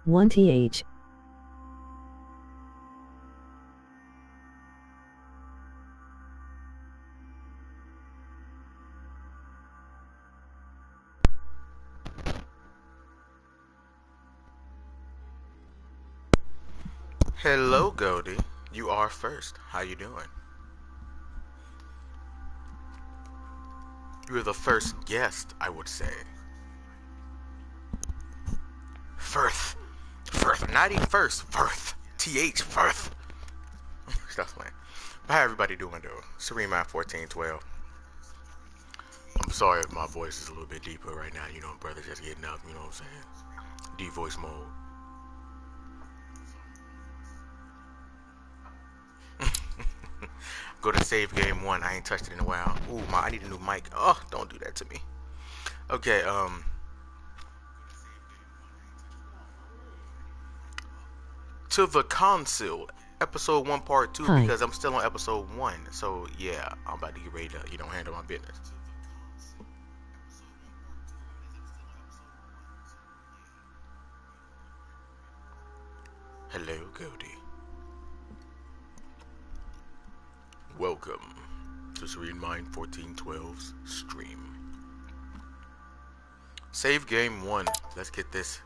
1th. Hello, Goldie. You are first. How you doing? You're the first guest, I would say. Firth. Not even first. Firth. TH. Firth. Stuff like. How everybody doing, though? SUBCRIBE 1412. I'm sorry if my voice is a little bit deeper right now. You know, brother just getting up. You know what I'm saying? D-voice mode. Go to save game 1. I ain't touched it in a while. Ooh, I need a new mic. Oh, don't do that to me. Okay, to the Consul, episode 1, part 2, because I'm still on episode 1. So, yeah, I'm about to get ready to, handle my business. Hello, Goldie. Welcome to SUBCRIBE 1412's stream. Save game 1. Let's get this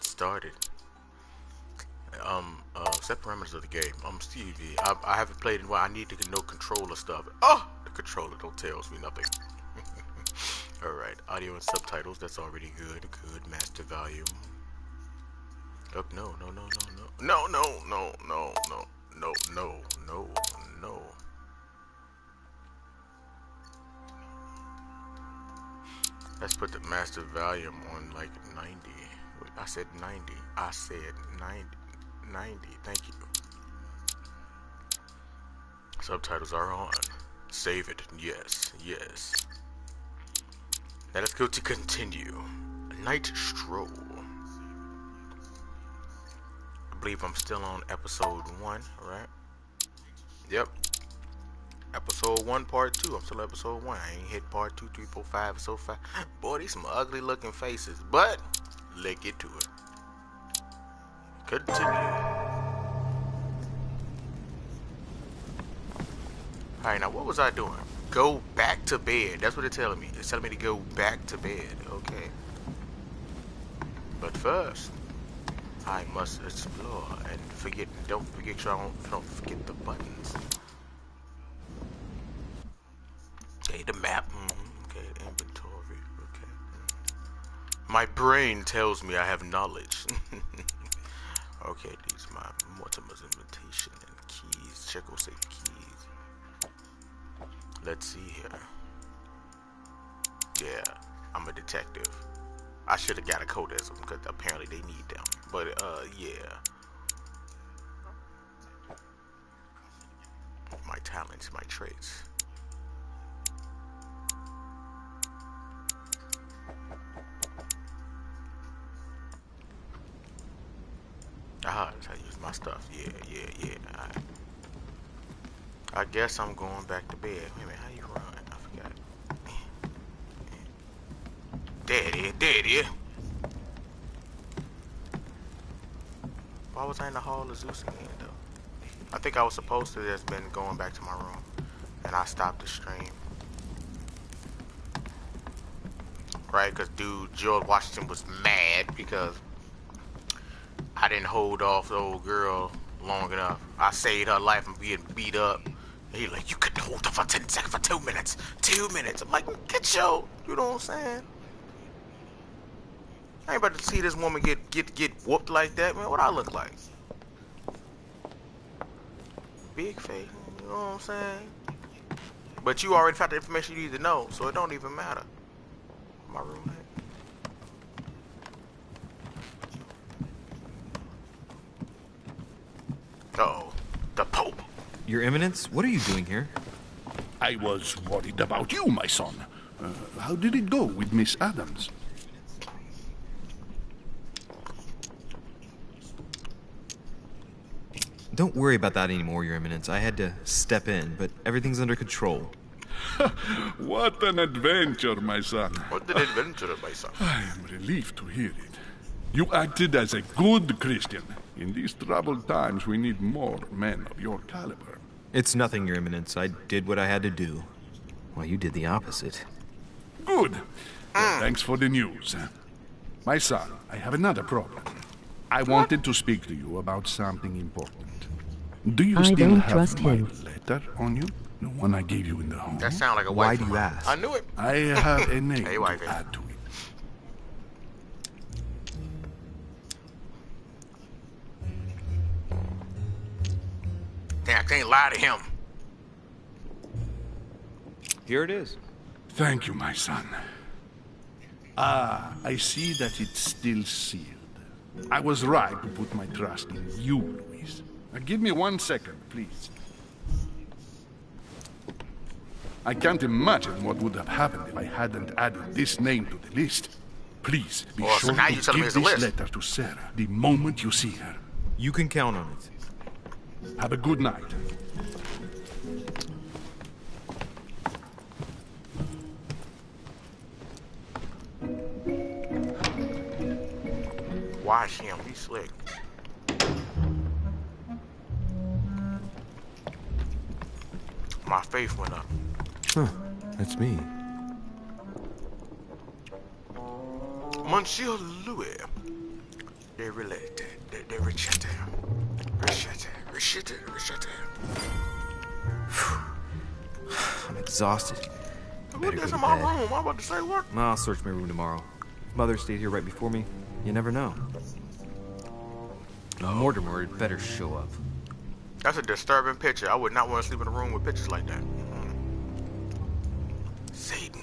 started. Set parameters of the game. I'm Stevie. I haven't played in a while. I need to know controller stuff. Oh, the controller don't tells me nothing. Alright, audio and subtitles. That's already good. Good. Master volume. Oh, no. Let's put the master volume on like 90. I said 90. I said 90. Thank you. Subtitles are on. Save it. Yes. Now let's go to continue. Night Stroll. I believe I'm still on episode 1, right? Yep. Episode 1, part 2. I'm still episode 1. I ain't hit part 2, 3, 4, 5, so 5. Boy, these some ugly looking faces. But, let's get to it. Continue. Alright, now what was I doing? Go back to bed. That's what it's telling me. It's telling me to go back to bed. Okay. But first, I must explore and don't forget forget the buttons. Okay, the map. Okay, inventory. Okay. My brain tells me I have knowledge. Okay, these are my Mortimer's invitation and keys. Check will say keys. Let's see here. Yeah, I'm a detective. I should have got a codism because apparently they need them. But yeah. My talents, my traits. Ah, that's how I use my stuff. Yeah. Alright. I guess I'm going back to bed. Wait a minute, how you run? I forgot. There it is. Why was I in the Hall of Zeus again, though? I think I was supposed to have been going back to my room. And I stopped the stream. Right, because dude, George Washington was mad because I didn't hold off the old girl long enough. I saved her life from being beat up. And he like, you couldn't hold her for 10 seconds, for 2 minutes. 2 minutes. I'm like, get your, you know what I'm saying? I ain't about to see this woman get whooped like that, man. What I look like? Big face, you know what I'm saying? But you already found the information you need to know, so it don't even matter. My roommate. Uh-oh. The Pope. Your Eminence, what are you doing here? I was worried about you, my son. How did it go with Miss Adams? Don't worry about that anymore, Your Eminence. I had to step in, but everything's under control. What an adventure, my son. What an adventure, my son. I am relieved to hear it. You acted as a good Christian. In these troubled times, we need more men of your caliber. It's nothing, Your Eminence. I did what I had to do. Well, you did the opposite. Good. Well, thanks for the news. My son, I have another problem. I wanted to speak to you about something important. Do you still don't have trust my him. letter on you? The one I gave you in the home? That sound like a Why wife. do of you mine. ask? I knew it. I have a name Hey, to wifey. add to it. Damn, I can't lie to him. Here it is. Thank you, my son. Ah, I see that it's still sealed. I was right to put my trust in you, Luis. Now give me 1 second, please. I can't imagine what would have happened if I hadn't added this name to the list. Please be Oh, so sure now to you're telling me give it's a this list. letter to Sarah the moment you see her. You can count on it. Have a good night. Watch him. He's slick. My faith went up. Huh. That's me. Monsieur Louis. They related. They Richette. I'm exhausted. What Better is go to in my bed. room? I'm about to say what? I'll search my room tomorrow. If Mother stayed here right before me, you never know. Mortimer had better show up. That's a disturbing picture. I would not want to sleep in a room with pictures like that. Satan.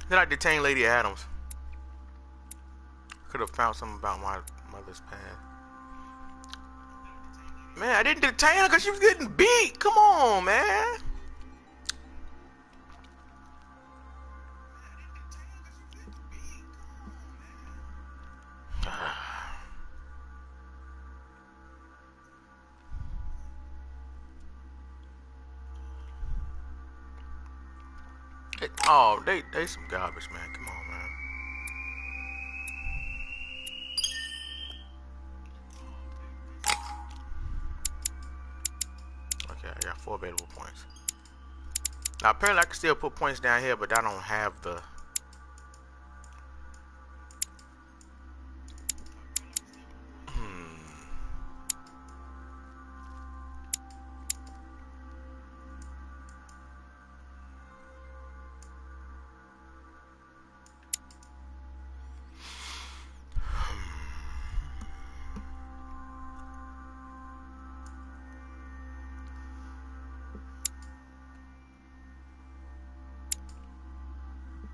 Did I detain Lady Adams? Could have found something about my mother's past. Man, I didn't detain her because she was getting beat. Come on, man. Oh, they some garbage, man. Come on, man. Okay, I got 4 available points. Now, apparently I can still put points down here, but I don't have the...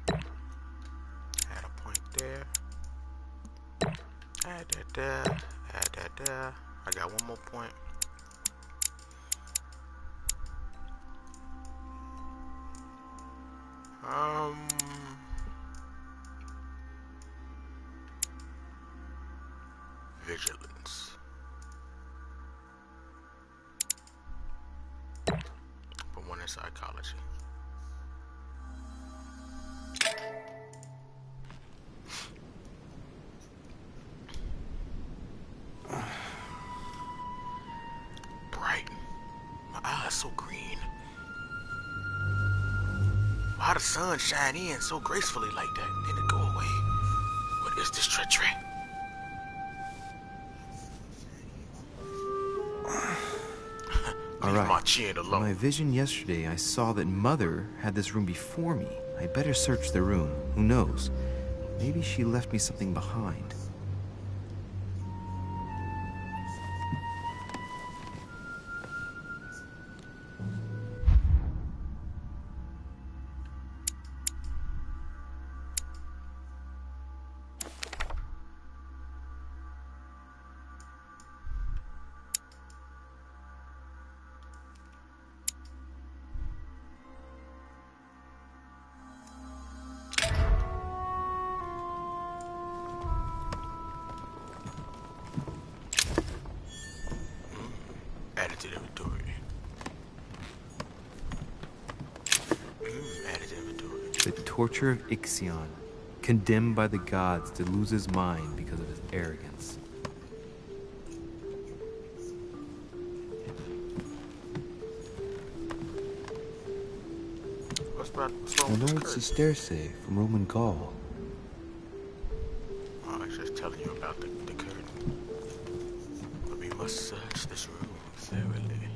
Add a point there. Add that there. Add that there. I got 1 more point. Vigilance. Put 1 in psychology. Bright. My eyes so green. Why the sun shine in so gracefully like that, then it go away? What is this treachery? All Leave right. my chin In alone. my vision yesterday, I saw that Mother had this room before me. I better search the room. Who knows? Maybe she left me something behind. torture of Ixion, condemned by the gods to lose his mind because of his arrogance. Honored Sisterse from Roman Gaul. Oh, I was just telling you about the curtain. But we must search this room thoroughly.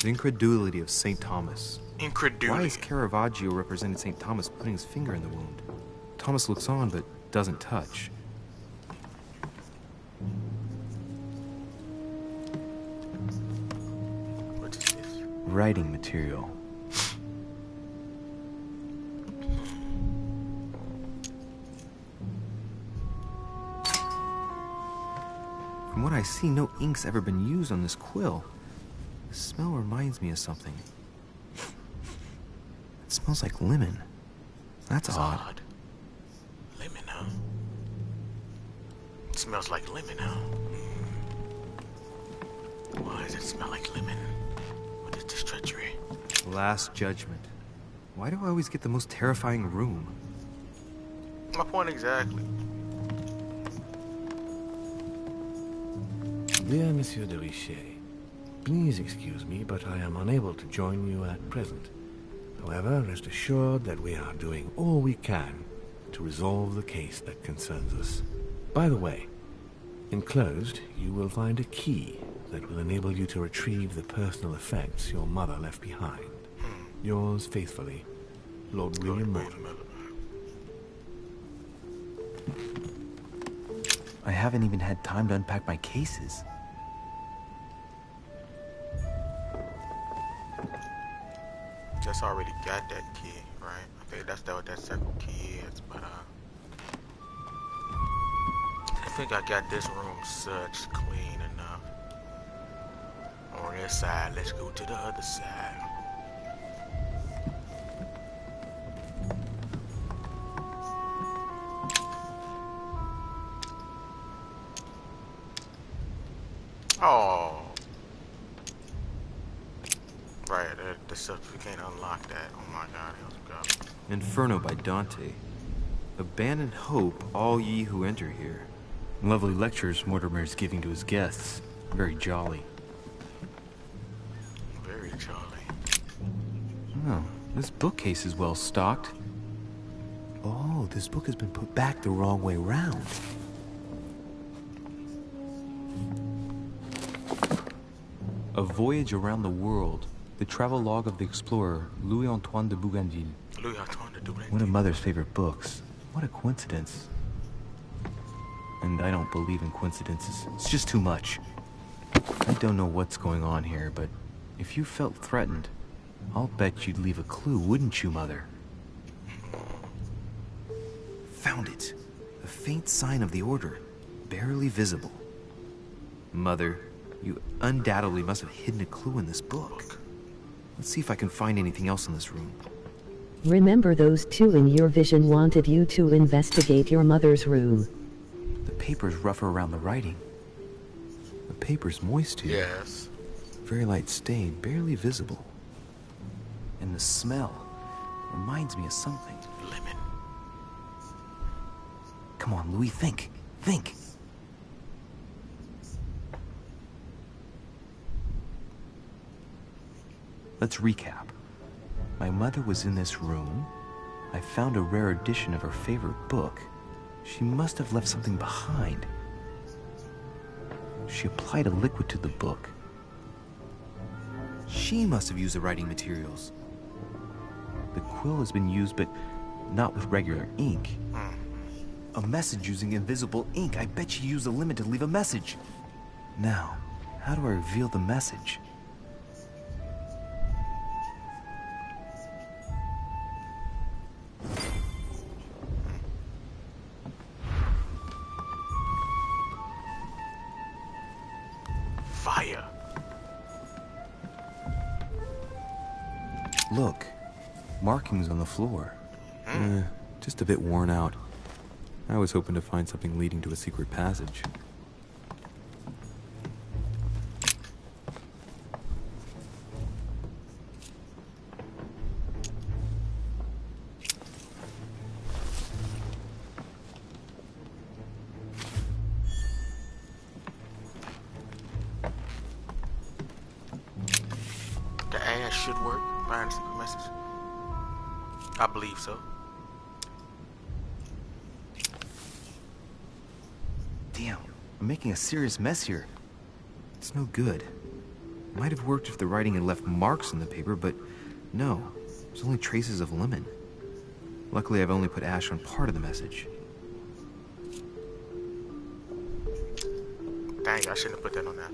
The incredulity of St. Thomas. Incredulity. Why is Caravaggio representing St. Thomas putting his finger in the wound? Thomas looks on but doesn't touch. What is this? Writing material. From what I see, no ink's ever been used on this quill. The smell reminds me of something. It smells like lemon. That's odd. Lemon, huh? It smells like lemon, huh? Why does it smell like lemon? What is this treachery? Last Judgment. Why do I always get the most terrifying room? My point exactly. Dear Monsieur de Richet, please excuse me, but I am unable to join you at present. However, rest assured that we are doing all we can to resolve the case that concerns us. By the way, enclosed, you will find a key that will enable you to retrieve the personal effects your mother left behind. Yours faithfully, Lord William Mortimer. I haven't even had time to unpack my cases. Just already got that key, right? I think that's what that second key is, but I think I got this room such clean enough. On this side, let's go to the other side. Oh. Right, the stuff we can't unlock that. Oh my god, let's go. Inferno by Dante. Abandon hope, all ye who enter here. Lovely lectures Mortimer is giving to his guests. Very jolly. Very jolly. Oh, this bookcase is well stocked. Oh, this book has been put back the wrong way round. A Voyage Around the World. The travel log of the explorer, Louis-Antoine de Bougainville. Louis-Antoine de Bougainville. One of Mother's favorite books. What a coincidence. And I don't believe in coincidences. It's just too much. I don't know what's going on here, but if you felt threatened, I'll bet you'd leave a clue, wouldn't you, Mother? Found it. A faint sign of the Order. Barely visible. Mother, you undoubtedly must have hidden a clue in this book. Let's see if I can find anything else in this room. Remember those two in your vision wanted you to investigate your mother's room. The paper's rougher around the writing. The paper's moist too. Yes. Very light stain, barely visible. And the smell reminds me of something. Lemon. Come on, Louis, think. Think. Let's recap. My mother was in this room. I found a rare edition of her favorite book. She must have left something behind. She applied a liquid to the book. She must have used the writing materials. The quill has been used, but not with regular ink. A message using invisible ink. I bet she used a lemon to leave a message. Now, how do I reveal the message? Fire. Look, markings on the floor. Just a bit worn out. I was hoping to find something leading to a secret passage. should work. Find a secret message. I believe so. Damn, I'm making a serious mess here. It's no good. Might have worked if the writing had left marks on the paper, but no. There's only traces of lemon. Luckily, I've only put ash on part of the message. Dang, I shouldn't have put that on that.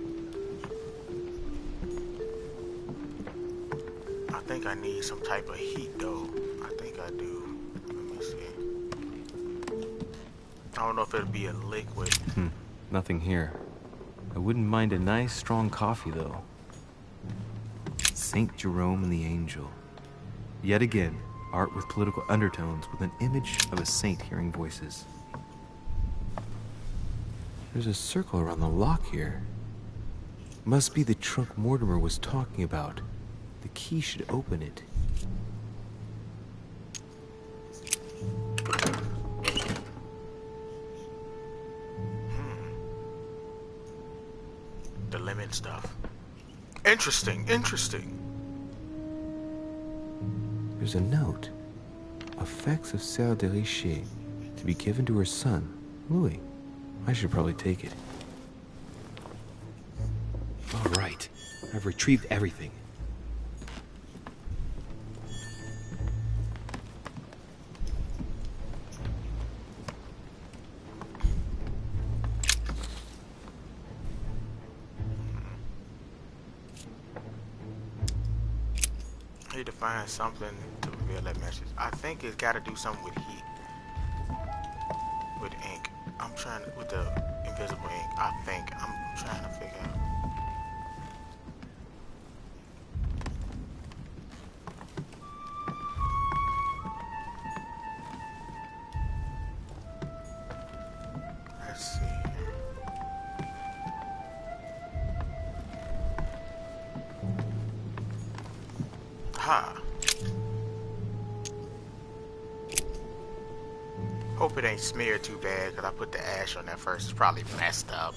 I think I need some type of heat, though. I think I do. Let me see. I don't know if it'll be a liquid. Nothing here. I wouldn't mind a nice, strong coffee, though. Saint Jerome and the Angel. Yet again, art with political undertones with an image of a saint hearing voices. There's a circle around the lock here. Must be the trunk Mortimer was talking about. The key should open it. The lemon stuff. Interesting, interesting. There's a note. Effects of SUBCRIBE to be given to her son, Louis. I should probably take it. All right. I've retrieved everything. I need to find something to reveal that message. I think it's got to do something with heat. With ink. I'm trying to, with the invisible ink. I think I'm trying to figure out. Let's see. Ha. Hope it ain't smeared too bad, because I put the ash on that first. It's probably messed up.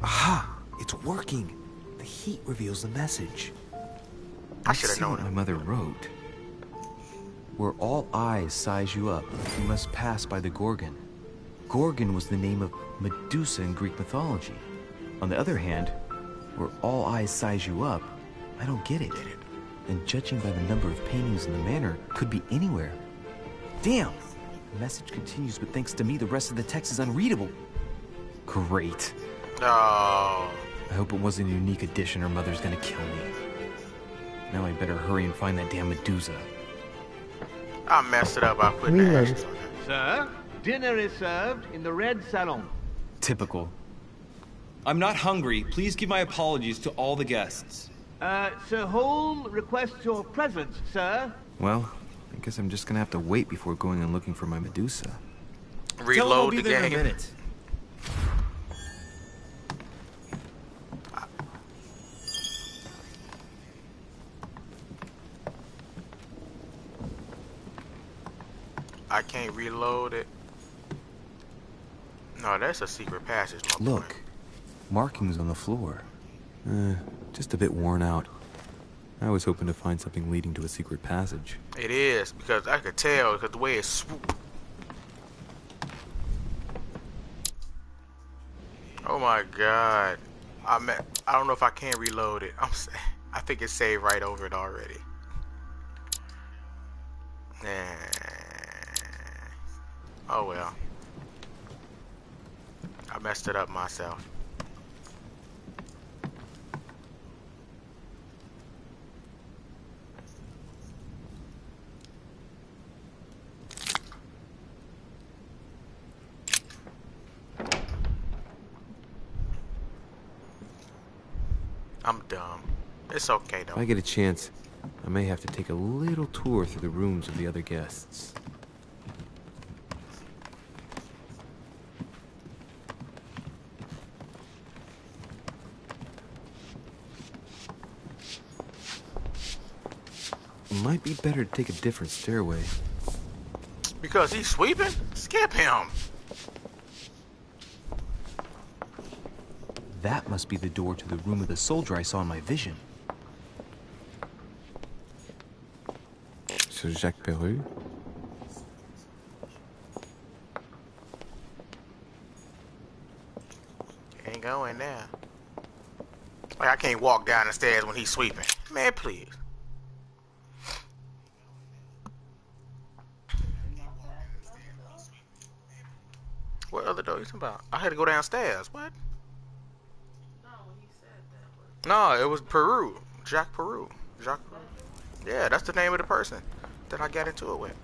Aha! It's working! The heat reveals the message. I should have See known what it. my mother wrote. Where all eyes size you up, you must pass by the Gorgon. Gorgon was the name of Medusa in Greek mythology. On the other hand, where all eyes size you up, I don't get it. And judging by the number of paintings in the manor, could be anywhere. Damn! The message continues, but thanks to me, the rest of the text is unreadable. Great. Oh. I hope it wasn't a unique edition or Mother's gonna kill me. Now I better hurry and find that damn Medusa. I messed it up by putting the Reload. ashes on there. Sir, dinner is served in the red salon. Typical. I'm not hungry. Please give my apologies to all the guests. Sir Holm requests your presence, sir. Well, I guess I'm just gonna have to wait before going and looking for my Medusa. Reload the game. In a minute. I can't reload it. No, that's a secret passage, my boy. Look, markings on the floor. Just a bit worn out. I was hoping to find something leading to a secret passage. It is, because I could tell, because the way it swooped. Oh my god. I don't know if I can reload it. I think it's saved right over it already. Oh well. I messed it up myself. I'm dumb. It's okay If though. I get a chance, I may have to take a little tour through the rooms of the other guests. Might be better to take a different stairway. Because he's sweeping? Skip him. That must be the door to the room of the soldier I saw in my vision. So Jacques Peru? Ain't going there. Like, I can't walk down the stairs when he's sweeping. Man, please. What other door you talking about? I had to go downstairs. What? No, it was Peru. Jacques Peru. Jacques Peru. Yeah, that's the name of the person that I got into it with.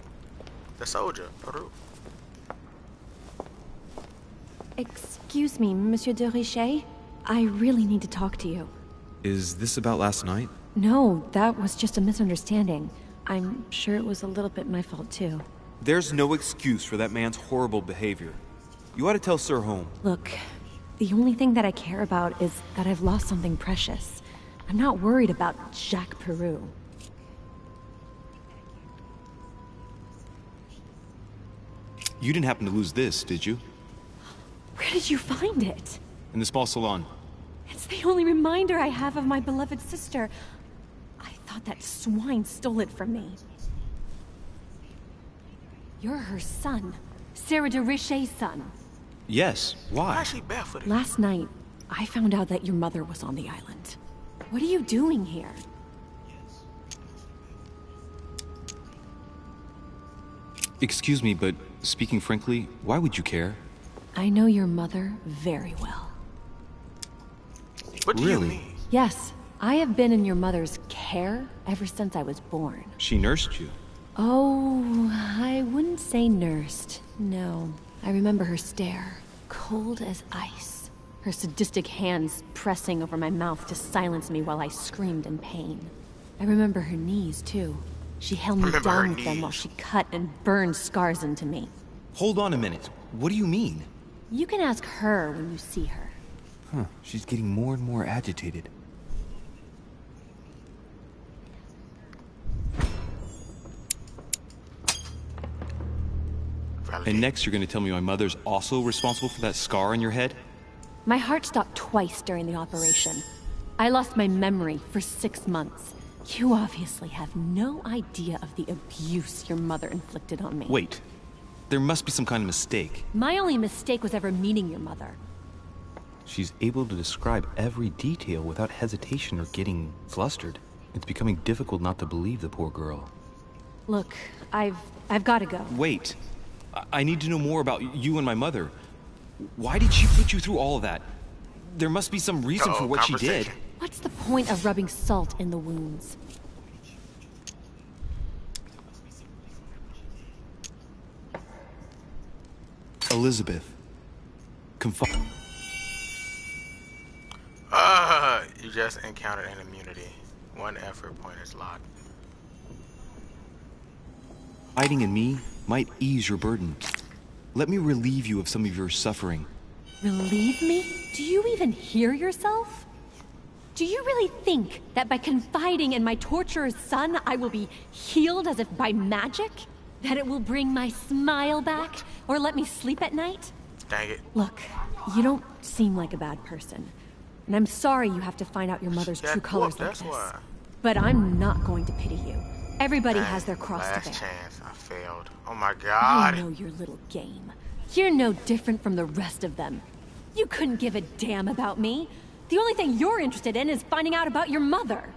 The soldier, Peru. Excuse me, Monsieur de Richet. I really need to talk to you. Is this about last night? No, that was just a misunderstanding. I'm sure it was a little bit my fault, too. There's no excuse for that man's horrible behavior. You ought to tell Sir Holm. Look, the only thing that I care about is that I've lost something precious. I'm not worried about Jacques Peru. You didn't happen to lose this, did you? Where did you find it? In the small salon. It's the only reminder I have of my beloved sister. I thought that swine stole it from me. You're her son. Sarah de Richet's son. Yes, Why why? is she barefooted? Last night, I found out that your mother was on the island. What are you doing here? Excuse me, but speaking frankly, why would you care? I know your mother very well. What do you Really? mean? Yes, I have been in your mother's care ever since I was born. She nursed you. Oh, I wouldn't say nursed. No, I remember her stare, cold as ice. Her sadistic hands pressing over my mouth to silence me while I screamed in pain. I remember her knees, too. She held me Remember her down with them knees. while she cut and burned scars into me. Hold on a minute. What do you mean? You can ask her when you see her. Huh, she's getting more and more agitated. And next you're gonna tell me my mother's also responsible for that scar on your head? My heart stopped twice during the operation. I lost my memory for 6 months. You obviously have no idea of the abuse your mother inflicted on me. Wait. There must be some kind of mistake. My only mistake was ever meeting your mother. She's able to describe every detail without hesitation or getting flustered. It's becoming difficult not to believe the poor girl. Look, I've got to go. Wait. I need to know more about you and my mother. Why did she put you through all of that? There must be some reason for what she did. Conversation. What's the point of rubbing salt in the wounds? Elizabeth. You just encountered an immunity. 1 effort point is locked. Confiding in me might ease your burden. Let me relieve you of some of your suffering. Relieve me? Do you even hear yourself? Do you really think that by confiding in my torturer's son, I will be healed as if by magic? That it will bring my smile back? Or let me sleep at night? Dang it. Look, you don't seem like a bad person. And I'm sorry you have to find out your mother's Got true colors whooped, like that's this. why. But I'm not going to pity you. Everybody Dang, has their cross to last bear. chance. I failed. Oh my I god. know your little game. You're no different from the rest of them. You couldn't give a damn about me. The only thing you're interested in is finding out about your mother.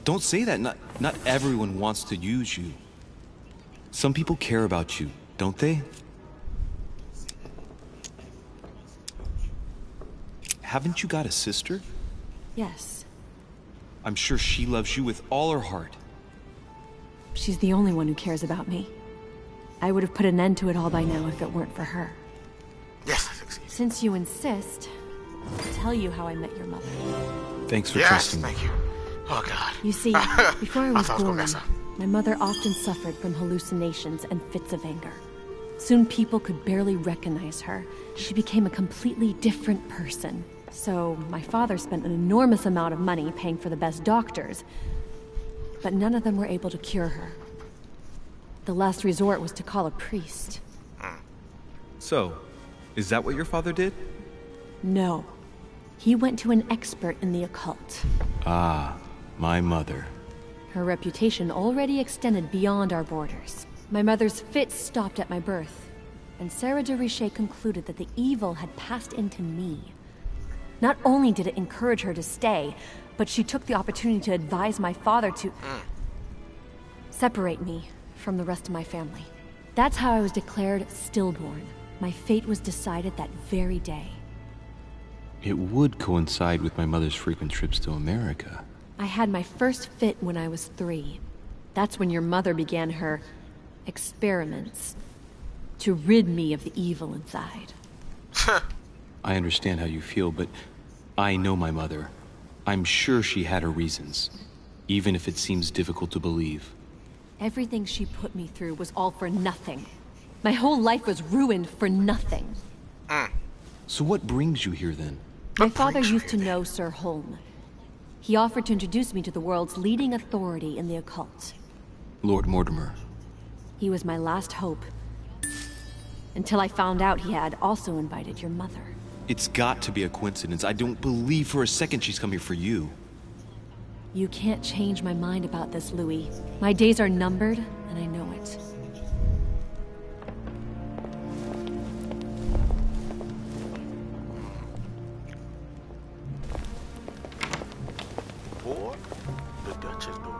Don't say that. Not everyone wants to use you. Some people care about you, don't they? Haven't you got a sister? Yes. I'm sure she loves you with all her heart. She's the only one who cares about me. I would have put an end to it all by now if it weren't for her. Yes, I succeeded. Since you insist, I'll tell you how I met your mother. Thanks for Yes, trusting me. thank you. Oh god. You see, before I was thought I was gonna born, mess up. my mother often suffered from hallucinations and fits of anger. Soon people could barely recognize her. She became a completely different person. So my father spent an enormous amount of money paying for the best doctors. but none of them were able to cure her. The last resort was to call a priest. So, is that what your father did? No. He went to an expert in the occult. Ah, my mother. Her reputation already extended beyond our borders. My mother's fits stopped at my birth, and Sarah de Richet concluded that the evil had passed into me. Not only did it encourage her to stay, but she took the opportunity to advise my father to separate me from the rest of my family. That's how I was declared stillborn. My fate was decided that very day. It would coincide with my mother's frequent trips to America. I had my first fit when I was 3. That's when your mother began her experiments to rid me of the evil inside. I understand how you feel, but I know my mother. I'm sure she had her reasons, even if it seems difficult to believe. Everything she put me through was all for nothing. My whole life was ruined for nothing. So what brings you here then? My father used to know Sir Holm. He offered to introduce me to the world's leading authority in the occult. Lord Mortimer. He was my last hope. Until I found out he had also invited your mother. It's got to be a coincidence. I don't believe for a second she's come here for you. You can't change my mind about this, Louis. My days are numbered, and I know it. Or the Duchess door.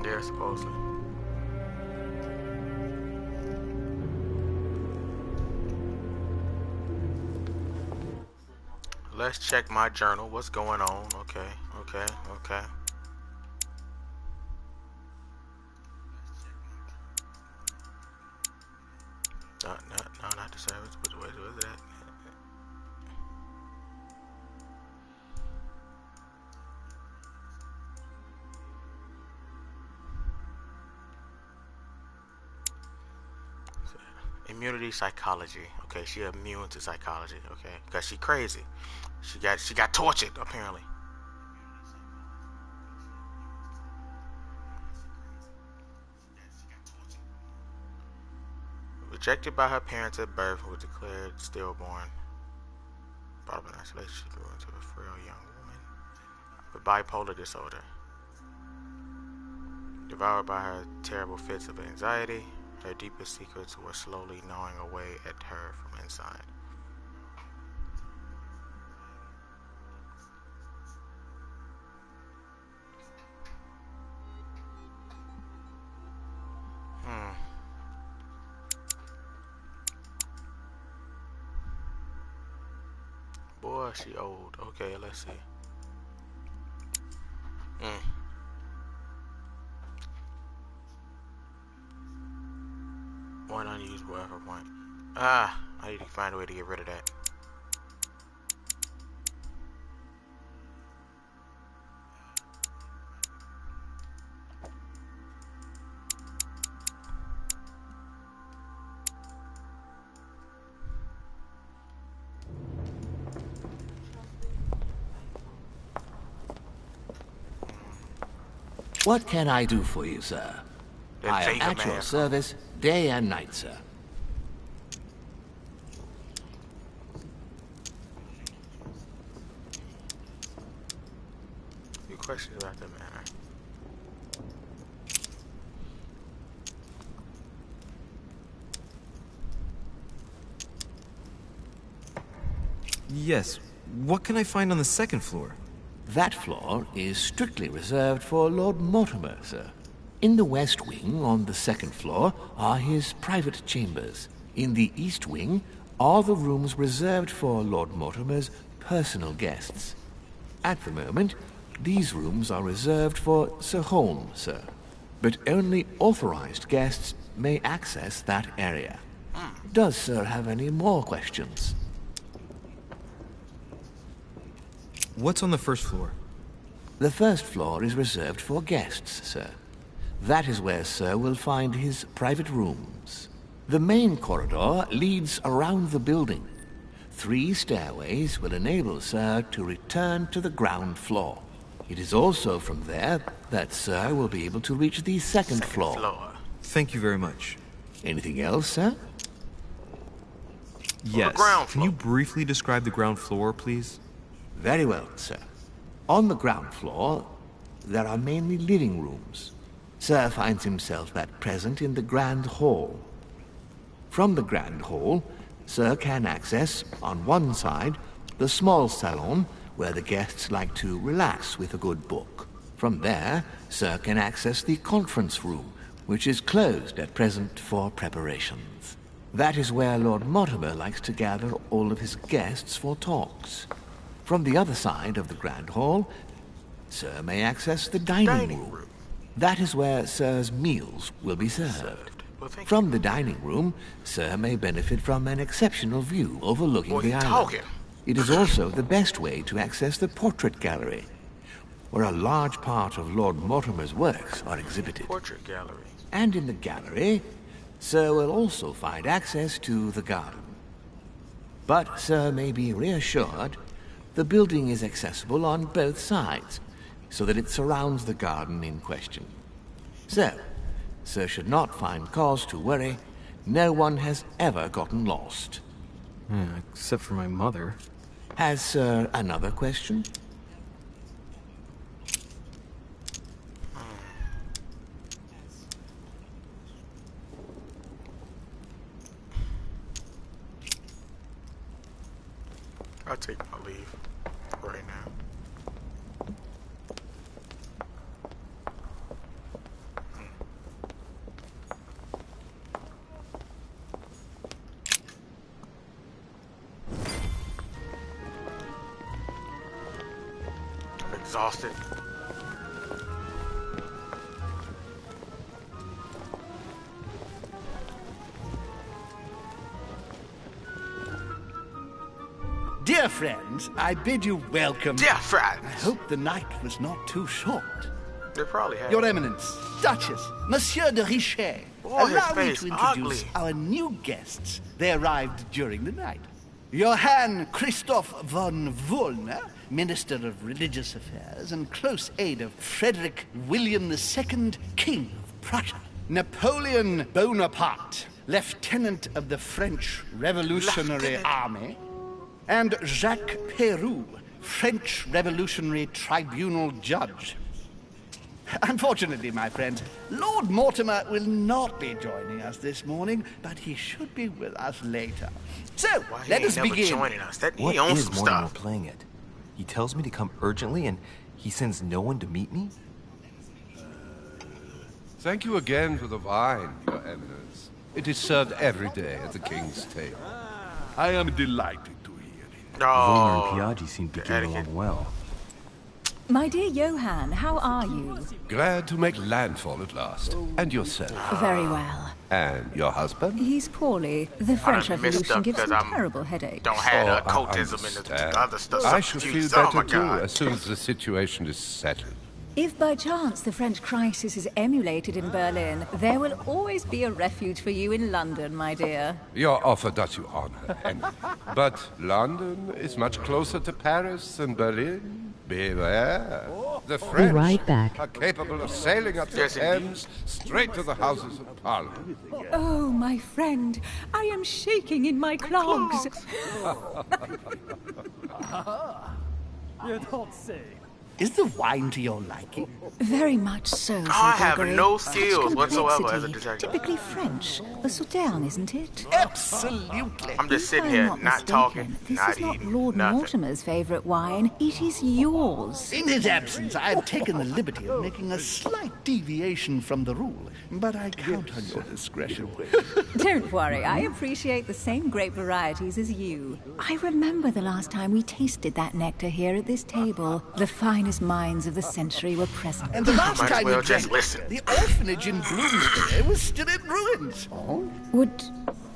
Yeah, supposedly. Let's check my journal. What's going on? Okay. No, not the service. But what is that? Immunity psychology. Okay, she immune to psychology. Okay, because she crazy. She got tortured apparently. Rejected by her parents at birth, who was declared stillborn. Brought up in isolation, she grew into a frail young woman with bipolar disorder. Devoured by her terrible fits of anxiety, her deepest secrets were slowly gnawing away at her from inside. Boy, she old. Okay, let's see. One unused buffer point. I need to find a way to get rid of that. What can I do for you, sir? I am at your service day and night, sir. Few questions about the matter. Yes. What can I find on the second floor? That floor is strictly reserved for Lord Mortimer, sir. In the west wing, on the second floor, are his private chambers. In the east wing are the rooms reserved for Lord Mortimer's personal guests. At the moment, these rooms are reserved for Sir Holm, sir. But only authorized guests may access that area. Does Sir have any more questions? What's on the first floor? The first floor is reserved for guests, sir. That is where Sir will find his private rooms. The main corridor leads around the building. 3 stairways will enable Sir to return to the ground floor. It is also from there that Sir will be able to reach the second floor. Thank you very much. Anything else, Sir? Yes. Can you briefly describe the ground floor, please? Very well, Sir. On the ground floor, there are mainly living rooms. Sir finds himself at present in the Grand Hall. From the Grand Hall, Sir can access, on one side, the small salon, where the guests like to relax with a good book. From there, Sir can access the conference room, which is closed at present for preparations. That is where Lord Mortimer likes to gather all of his guests for talks. From the other side of the Grand Hall, Sir may access the dining room. That is where Sir's meals will be served. From the dining room, Sir may benefit from an exceptional view overlooking the island. It is also the best way to access the portrait gallery, where a large part of Lord Mortimer's works are exhibited. Portrait gallery. And in the gallery, Sir will also find access to the garden. But Sir may be reassured the building is accessible on both sides, so that it surrounds the garden in question. So, Sir should not find cause to worry. No one has ever gotten lost. Except for my mother. Has Sir another question? I'll take my leave right now. I'm exhausted. Dear friends, I bid you welcome. Dear friends! I hope the night was not too short. They probably have. Your Eminence, Duchess, Monsieur de Richet, Oh, his allow me face to introduce ugly. our new guests. They arrived during the night. Johann Christoph von Wollner, Minister of Religious Affairs and close aide of Frederick William II, King of Prussia. Napoleon Bonaparte, Lieutenant of the French Revolutionary Army. And Jacques Peroux, French Revolutionary Tribunal Judge. Unfortunately, my friends, Lord Mortimer will not be joining us this morning, but he should be with us later. So, let us begin. Joining us. What he owns is some Mortimer stuff. playing at? He tells me to come urgently, and he sends no one to meet me? Thank you again for the wine, Your Eminence. It is served every day at the king's table. I am delighted to hear it. Wollner and Piaggi seem to be getting along well. My dear Johann, how are you? Glad to make landfall at last. And yourself? Very well. And your husband? He's poorly. The French Revolution gives him terrible headaches. Don't have I occultism and the understand. other stuff. I shall feel Oh better my too God. as soon as the situation is settled. If by chance the French crisis is emulated in Berlin, there will always be a refuge for you in London, my dear. Your offer does you honor, Henry. But London is much closer to Paris than Berlin. Beware. The French right back. are capable of sailing up the Thames straight to the Houses of Parliament. Oh, my friend, I am shaking in my clogs. You don't say. Is the wine to your liking? Very much so, Sir I have Gregory. no Such skills whatsoever as a complexity. detective. Typically French. A Sauternes, isn't it? Absolutely. I'm just sitting If here, I'm not mistaken, talking, this not is not eating, Lord nothing. Mortimer's favourite wine. It is yours. In his absence, I have taken the liberty of making a slight deviation from the rule, but I count on your discretion. Don't worry, I appreciate the same grape varieties as you. I remember the last time we tasted that nectar here at this table. The finest minds of the century were present. And the last Might as time well we just drank, listen. the orphanage in Bloomsbury was still in ruins. Would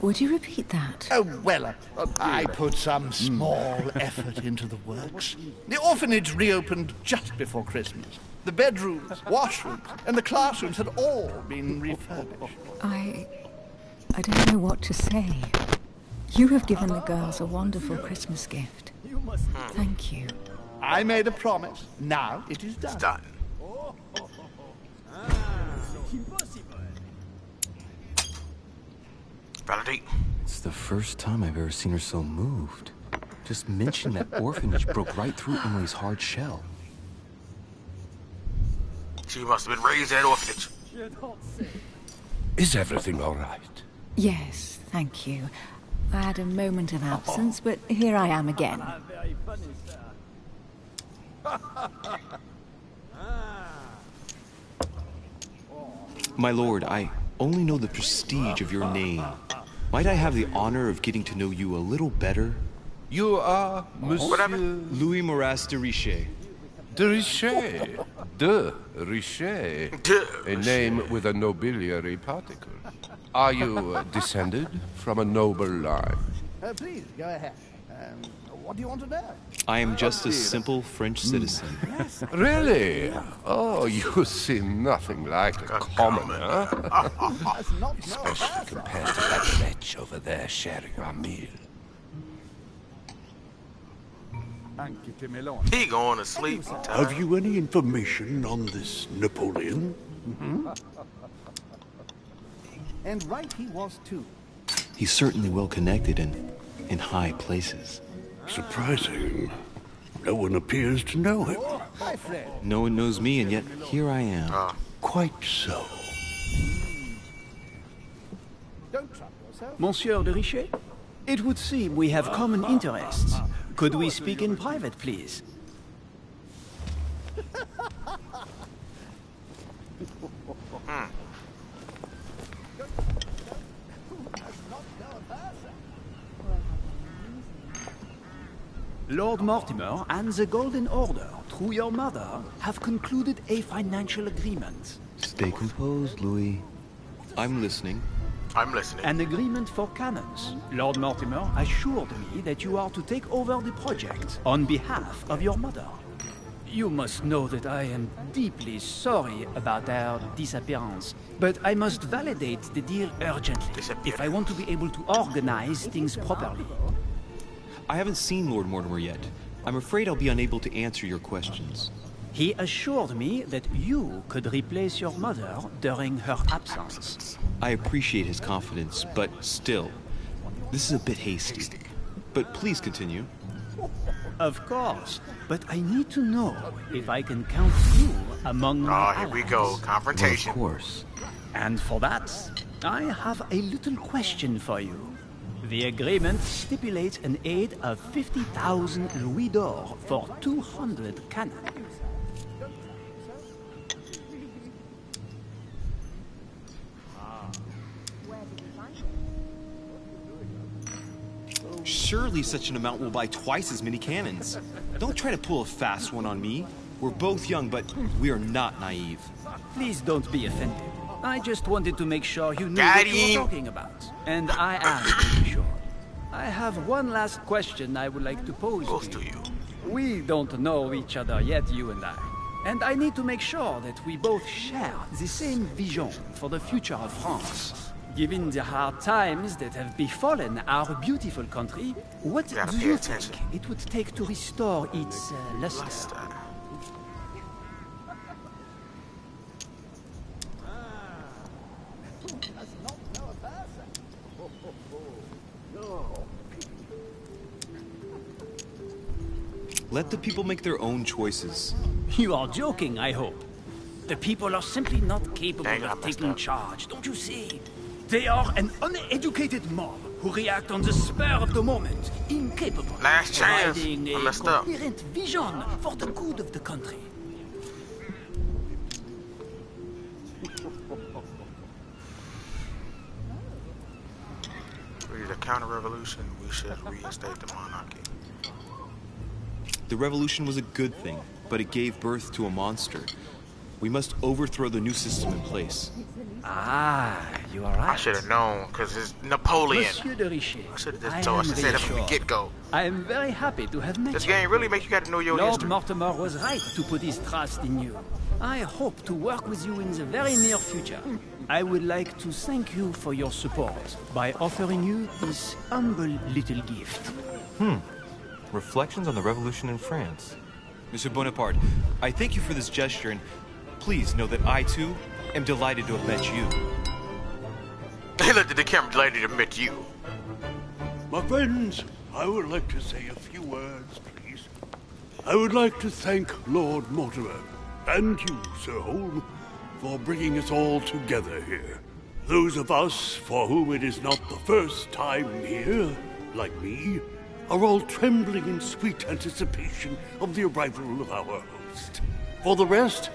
Would you repeat that? Oh, well, I put some small effort into the works. The orphanage reopened just before Christmas. The bedrooms, washrooms, and the classrooms had all been refurbished. I don't know what to say. You have given the girls a wonderful Christmas gift. Thank you. I made a promise. Now it is done. It's done. Validate. It's the first time I've ever seen her so moved. Just mentioning that orphanage broke right through Emily's hard shell. She must have been raised at an orphanage. Is everything all right? Yes, thank you. I had a moment of absence, but here I am again. My lord, I only know the prestige of your name. Might I have the honor of getting to know you a little better? You are Monsieur... Louis Moras de Richet. De Richet. De Richet. A name with a nobiliary particle. Are you descended from a noble line? Please, go ahead. What do you want to know? I am just a simple French citizen. Really? Oh, you seem nothing like a commoner. Especially compared to that wretch over there sharing our meal. He going to sleep. Have you any information on this Napoleon? And right he was too. He's certainly well connected and in high places. Surprising. No one appears to know him. Hi, Fred. No one knows me, and yet here I am. Quite so. Don't trouble yourself. Monsieur de Richet, it would seem we have common interests. Could we speak in private, please? Lord Mortimer and the Golden Order, through your mother, have concluded a financial agreement. Stay composed, Louis. I'm listening. I'm listening. An agreement for cannons. Lord Mortimer assured me that you are to take over the project on behalf of your mother. You must know that I am deeply sorry about our disappearance, but I must validate the deal urgently if I want to be able to organize things properly. I haven't seen Lord Mortimer yet. I'm afraid I'll be unable to answer your questions. He assured me that you could replace your mother during her absence. I appreciate his confidence, but still, this is a bit hasty. But please continue. Of course, but I need to know if I can count you among my here we go. Confrontation. Well, of course. And for that, I have a little question for you. The agreement stipulates an aid of 50,000 louis d'or for 200 cannons. Surely such an amount will buy twice as many cannons. Don't try to pull a fast one on me. We're both young, but we are not naive. Please don't be offended. I just wanted to make sure you knew what you were talking about. And I am pretty sure. I have one last question I would like to pose to you. We don't know each other yet, you and I. And I need to make sure that we both share the same vision for the future of France. Given the hard times that have befallen our beautiful country, what do you think it would take to restore its luster? Let the people make their own choices. You are joking, I hope. The people are simply not capable of taking charge, don't you see? They are an uneducated mob who react on the spur of the moment, incapable of providing a coherent vision for the good of the country. We need a counter-revolution. We should reinstate the monarchy. The revolution was a good thing, but it gave birth to a monster. We must overthrow the new system in place. Ah, you are right. I should have known, because it's Napoleon. Monsieur de Richet, I should have just told. I should have said that from the get-go. I am very happy to have met This you. game really makes you got to know your Lord history. Mortimer was right to put his trust in you. I hope to work with you in the very near future. I would like to thank you for your support by offering you this humble little gift. Reflections on the Revolution in France. Monsieur Bonaparte, I thank you for this gesture, and please know that I, too, am delighted to have met you. They looked at the camera, delighted to meet you. My friends, I would like to say a few words, please. I would like to thank Lord Mortimer and you, Sir Holm, for bringing us all together here. Those of us for whom it is not the first time here, like me, are all trembling in sweet anticipation of the arrival of our host. For the rest,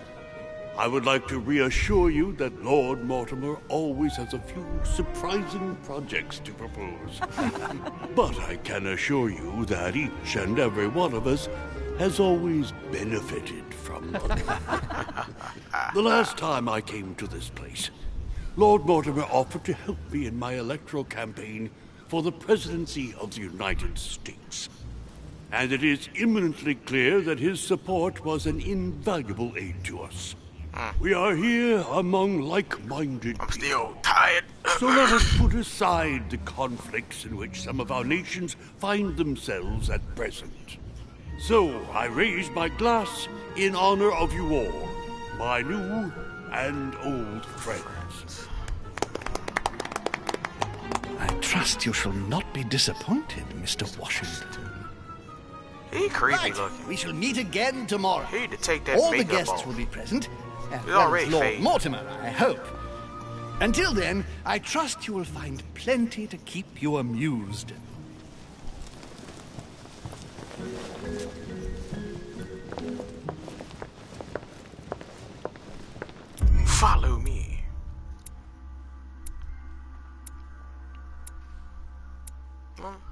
I would like to reassure you that Lord Mortimer always has a few surprising projects to propose. But I can assure you that each and every one of us has always benefited from them. The last time I came to this place, Lord Mortimer offered to help me in my electoral campaign for the presidency of the United States. And it is imminently clear that his support was an invaluable aid to us. We are here among like-minded people. I'm still tired. So let us put aside the conflicts in which some of our nations find themselves at present. So I raise my glass in honor of you all, my new and old friends. I trust you shall not be disappointed, Mr. Washington. He creepy Right, looking. we shall meet again tomorrow. He need to take that All the makeup guests off. will be present, as He's well already as Lord faded. Mortimer, I hope. Until then, I trust you will find plenty to keep you amused. Follow me.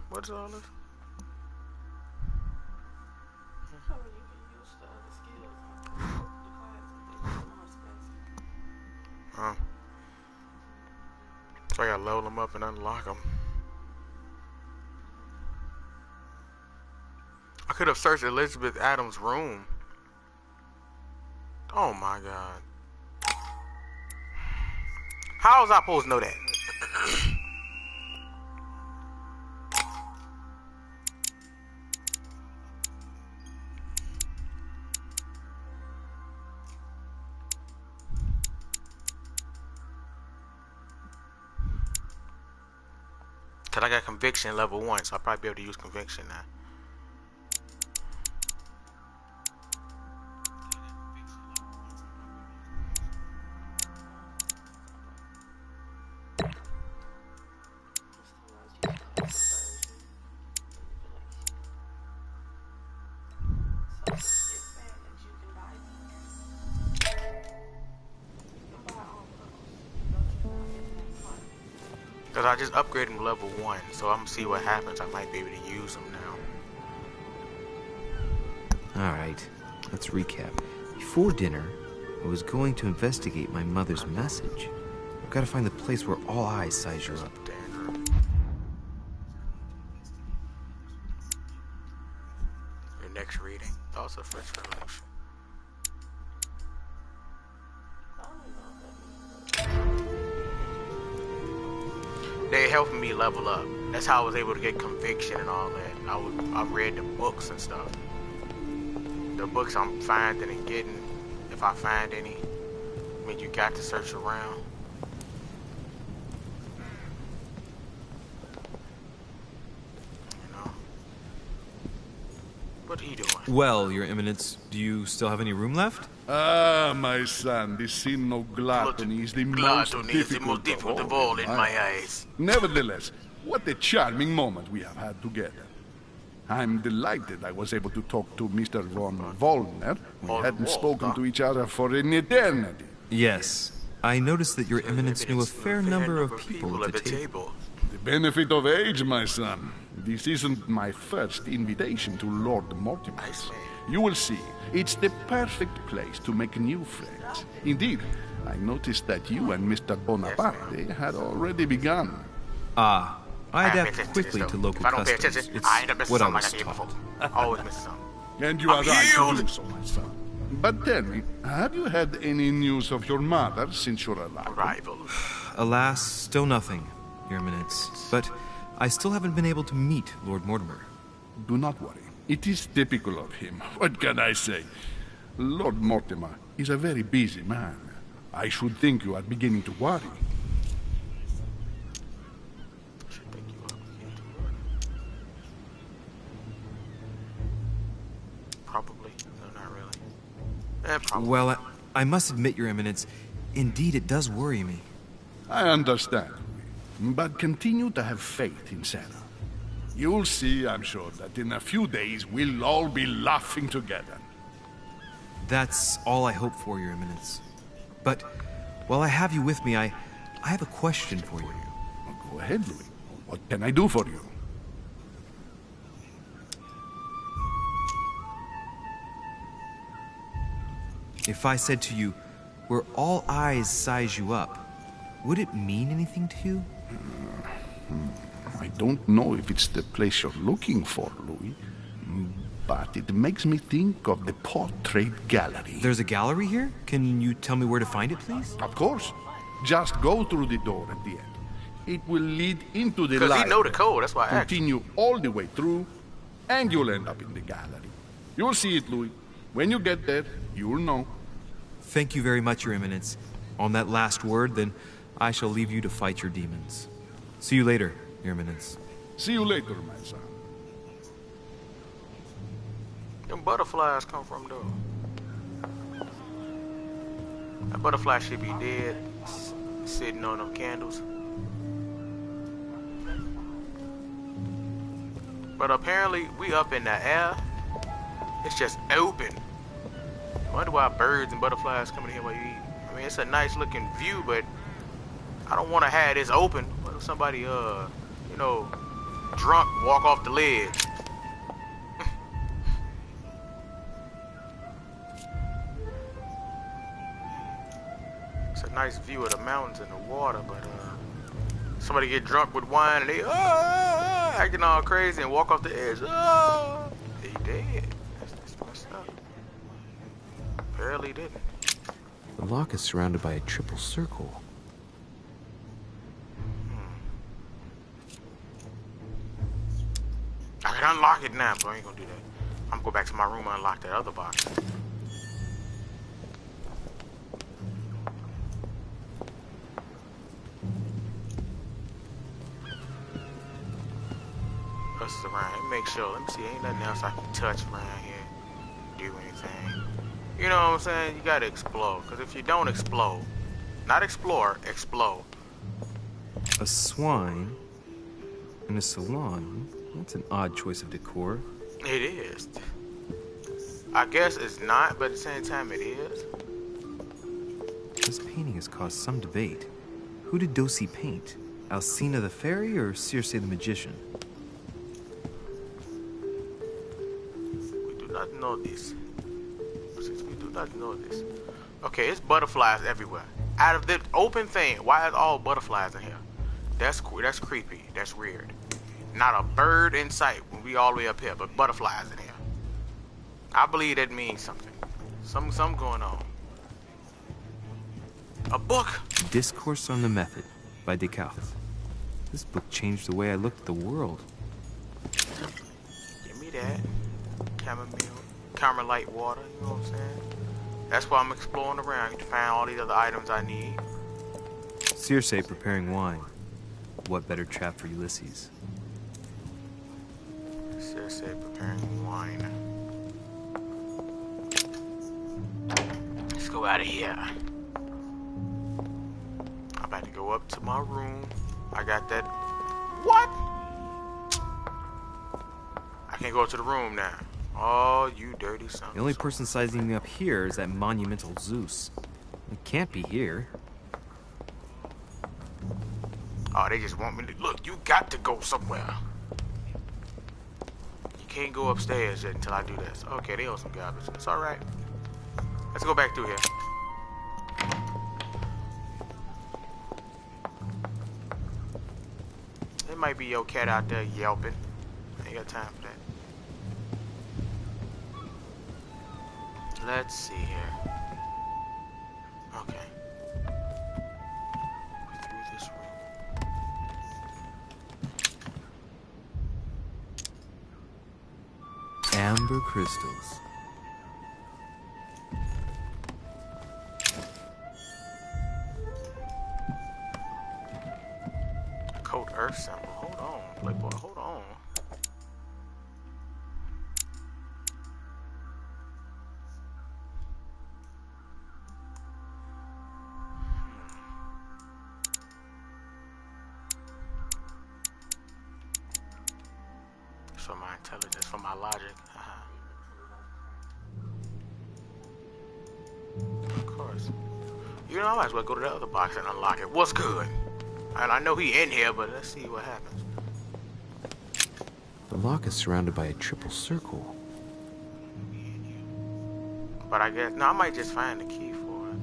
What's all this? Huh. So I gotta load them up and unlock them. I could have searched Elizabeth Adams' room. Oh my god. How was I supposed to know that? Cause I got conviction level 1, so I'll probably be able to use conviction now. Cause I just upgraded him to level 1, so I'm gonna see what happens. I might be able to use them now. Alright, let's recap. Before dinner, I was going to investigate my mother's message. I've got to find the place where all eyes size her up. Your next reading, thoughts of French Revolution. They helped me level up. That's how I was able to get conviction and all that. I read the books and stuff. The books I'm finding and getting, if I find any, I mean, you got to search around. You know? What are you doing? Well, Your Eminence, do you still have any room left? Ah, my son, the sin of gluttony is the most difficult of all in my eyes. Nevertheless, what a charming moment we have had together. I'm delighted I was able to talk to Mr. von Wollner. We hadn't spoken to each other for an eternity. Yes. I noticed that Your Eminence knew a fair number of people at the table. The benefit of age, my son. This isn't my first invitation to Lord Mortimer. You will see. It's the perfect place to make new friends. Indeed, I noticed that you and Mr. Bonaparte had already begun. I adapt quickly to local customs. It's what I was taught. Always miss something. And you are right to do so, my son. But tell me, have you had any news of your mother since your arrival? Alas, still nothing, Your Eminence. But I still haven't been able to meet Lord Mortimer. Do not worry. It is typical of him. What can I say? Lord Mortimer is a very busy man. I should think you are beginning to worry. Probably. No, not really. Probably. Well, I must admit, Your Eminence, indeed it does worry me. I understand, but continue to have faith in Sarah. You'll see, I'm sure, that in a few days we'll all be laughing together. That's all I hope for, Your Eminence. But while I have you with me, I have a question for you. Go ahead, Louis. What can I do for you? If I said to you, where all eyes size you up, would it mean anything to you? I don't know if it's the place you're looking for, Louis, but it makes me think of the portrait gallery. There's a gallery here? Can you tell me where to find it, please? Of course. Just go through the door at the end. It will lead into the library. Because he know the code, that's why I asked. Continue all the way through, and you'll end up in the gallery. You'll see it, Louis. When you get there, you'll know. Thank you very much, Your Eminence. On that last word, then, I shall leave you to fight your demons. See you later, Your Eminence. See you later, my son. Them butterflies come from, though. That butterfly should be dead, sitting on them candles. But apparently, we up in the air. It's just open. I wonder why birds and butterflies come in here while you eat. I mean, it's a nice looking view, but I don't want to have this open. What if somebody, you know, drunk walk off the ledge? It's a nice view of the mountains and the water, but somebody get drunk with wine and they acting all crazy and walk off the edge. They dead. That's messed up. Barely didn't. The lock is surrounded by a triple circle. I can unlock it now, but I ain't gonna do that. I'm gonna go back to my room and unlock that other box. What's around? Make sure. Let me see. Ain't nothing else I can touch around here. Do anything. You know what I'm saying? You gotta explode. Because if you don't explode, not explore, explode. A swine in a salon. That's an odd choice of decor. It is. I guess it's not, but at the same time it is. This painting has caused some debate. Who did Dosey paint? Alcina the fairy or Circe the magician? We do not know this. Since we do not know this. Okay, it's butterflies everywhere. Out of the open thing, why is all butterflies in here? That's creepy. That's weird. Not a bird in sight when we all the way up here, but butterflies in here. I believe that means something. Something going on. A book. Discourse on the Method by Descartes. This book changed the way I looked at the world. Give me that. Caramel water, you know what I'm saying? That's why I'm exploring around to find all these other items I need. Circe preparing wine. What better trap for Ulysses? Circe preparing wine. Let's go out of here. I'm about to go up to my room. I got that. What? I can't go to the room now. Oh, you dirty son. The only person sizing me up here is that monumental Zeus. It can't be here. Oh, they just want me to... Look, you got to go somewhere. You Can't go upstairs yet until I do this. Okay, they owe some garbage. It's alright. Let's go back through here. There might be your cat out there yelping. I ain't got time for that. Let's see here. Okay. We're through this room. Amber crystals. Code Earth symbol. Hold on, Playboy. Hold on. For my intelligence, for my logic. Of course. You know, I might as well go to the other box and unlock it. What's good? And I know he in here, but let's see what happens. The lock is surrounded by a triple circle. But I guess, no, I might just find the key for it.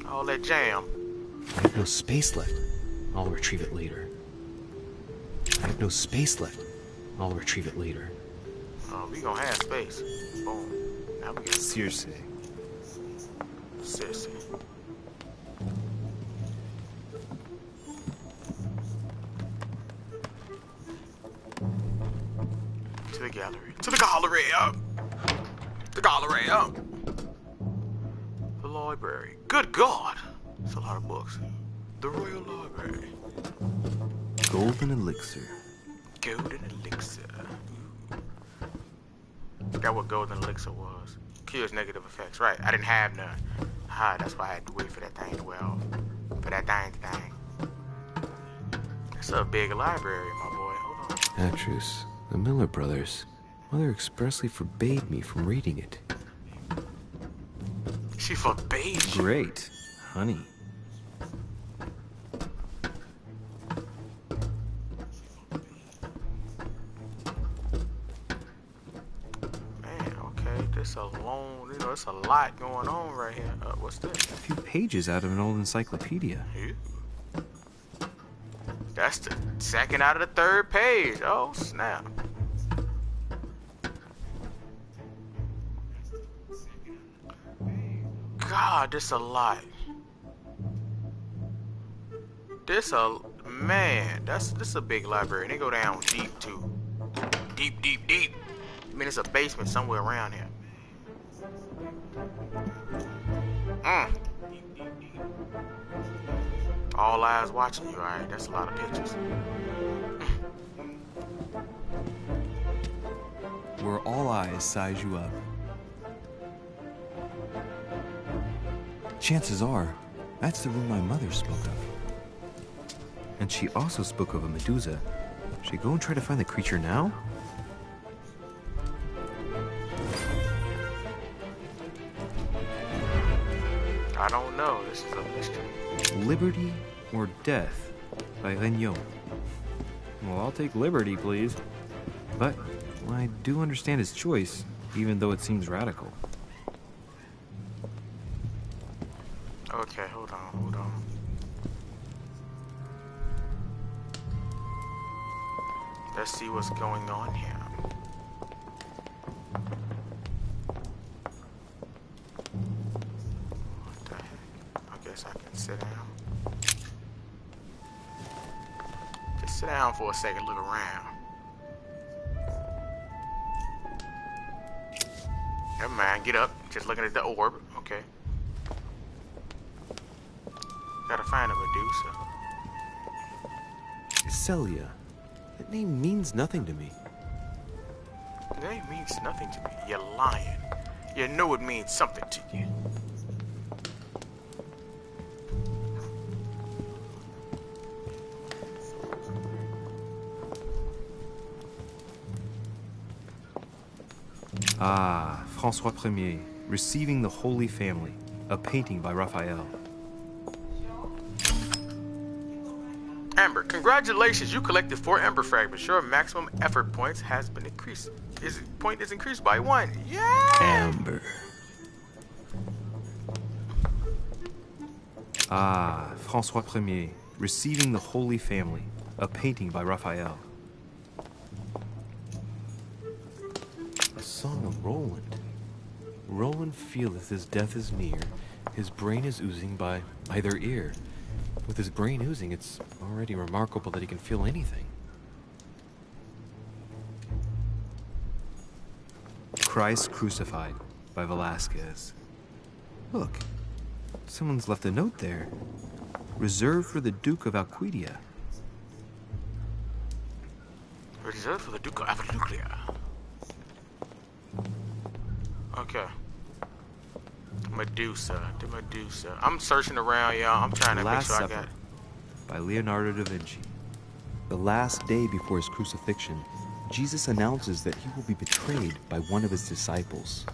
All that jam. I have no space left. I'll retrieve it later. I have no space left. I'll retrieve it later. Oh, we gonna have space. Boom. Now we get Circe. Circe. To the gallery. To the gallery up. The gallery up. The library. Good God. That's a lot of books. The Royal Library. Golden elixir. Golden elixir. Forgot what golden elixir was. Cures negative effects. Right. I didn't have none. Ah, that's why I had to wait for that thing to wear off. For that thing. It's a big library, my boy. Hold on. Atrus, the Miller brothers. Mother expressly forbade me from reading it. She forbade you? Great. Honey. It's a long, you know, it's a lot going on right here. What's this? A few pages out of an old encyclopedia. Ew. That's the second out of the third page. Oh, snap. God, this a lot. This a big library. And they go down deep, too. Deep. I mean, it's a basement somewhere around here. All eyes watching you, alright? That's a lot of pictures. Where all eyes size you up. Chances are, that's the room my mother spoke of. And she also spoke of a Medusa. Should I go and try to find the creature now? I don't know. This is a mystery. Liberty or Death by Regnault. Well, I'll take liberty, please. But I do understand his choice, even though it seems radical. Okay, hold on. Let's see what's going on here. What the heck? I guess I can sit down. Just sit down for a second, look around. Never mind, get up. Just looking at the orb. Okay. Gotta find a Medusa. Celia. That name means nothing to me. That name means nothing to me. You're lying. You know it means something to you. Ah, François Ier, Receiving the Holy Family, a painting by Raphael. Amber, congratulations, you collected 4 Amber fragments. Your maximum effort points has been increased. Point is increased by 1. Yeah! Amber. Ah, François Ier, Receiving the Holy Family, a painting by Raphael. A song of Roland. Roland feeleth his death is near, his brain is oozing by either ear. With his brain oozing, it's already remarkable that he can feel anything. Christ Crucified by Velasquez. Look, someone's left a note there. Reserved for the Duke of Alcudia. Reserved for the Duke of Alcudia. Okay. Medusa. The Medusa. I'm searching around, y'all. I'm trying to make sure I got it. By Leonardo da Vinci. The last day before his crucifixion, Jesus announces that he will be betrayed by one of his disciples.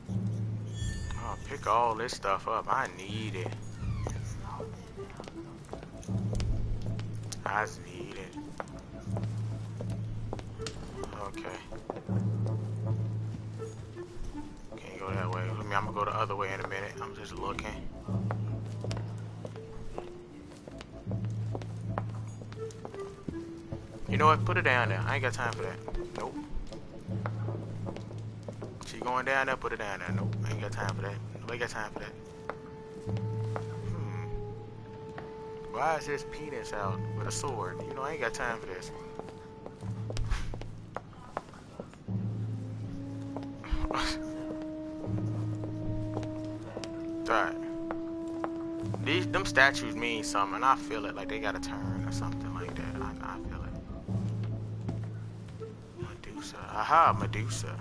Oh, pick all this stuff up. I need it. I need it. Okay. Can't go that way. I mean, I'm gonna go the other way in a minute. I'm just looking. You know what? Put it down there. I ain't got time for that. Nope. She going down there? Put it down there. Nope. I ain't got time for that. Nobody got time for that. Why is his penis out with a sword? You know, I ain't got time for this. Alright. Them statues mean something. I feel it, like they got a turn or something like that. I feel it. Medusa. Aha, Medusa.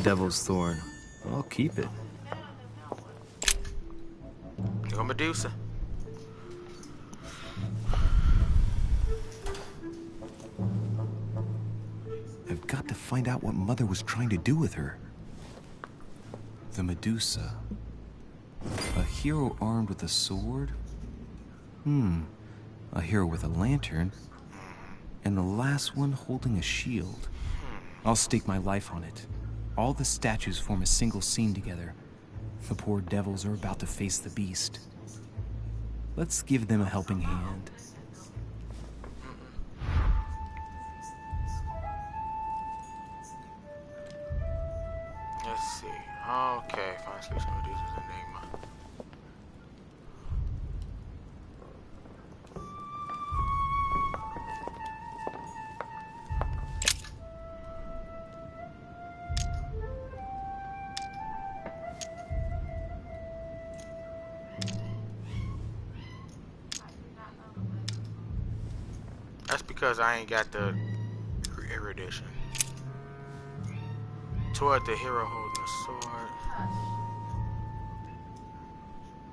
Devil's Thorn. I'll keep it. Go Medusa. I've got to find out what Mother was trying to do with her. The Medusa. A hero armed with a sword? A hero with a lantern. And the last one holding a shield. I'll stake my life on it. All the statues form a single scene together. The poor devils are about to face the beast. Let's give them a helping hand. Let's see. Okay, fine solution Medusa's enigma. That's because I ain't got the erudition. Toward the hero holding a sword.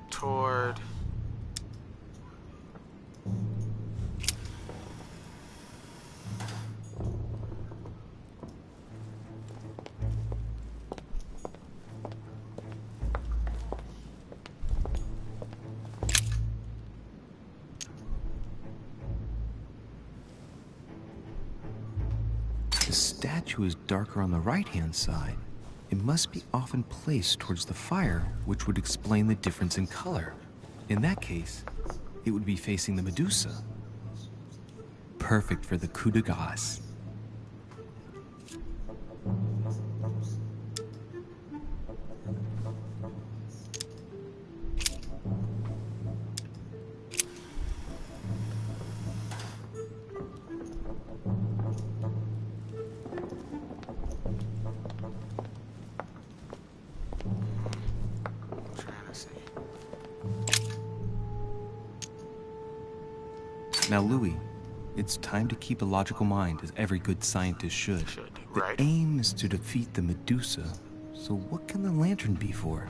Toward. The statue is darker on the right-hand side. It must be often placed towards the fire, which would explain the difference in color. In that case, it would be facing the Medusa. Perfect for the coup de grace. Now, Louis, it's time to keep a logical mind, as every good scientist should. The aim is to defeat the Medusa. So what can the lantern be for?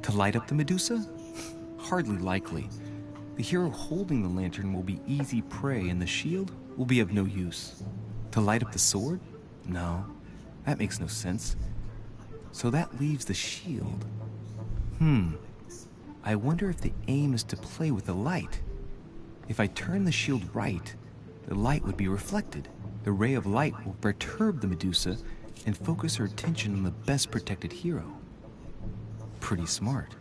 To light up the Medusa? Hardly likely. The hero holding the lantern will be easy prey, and the shield will be of no use. To light up the sword? No, that makes no sense. So that leaves the shield. I wonder if the aim is to play with the light. If I turn the shield right, the light would be reflected. The ray of light will perturb the Medusa and focus her attention on the best protected hero. Pretty smart.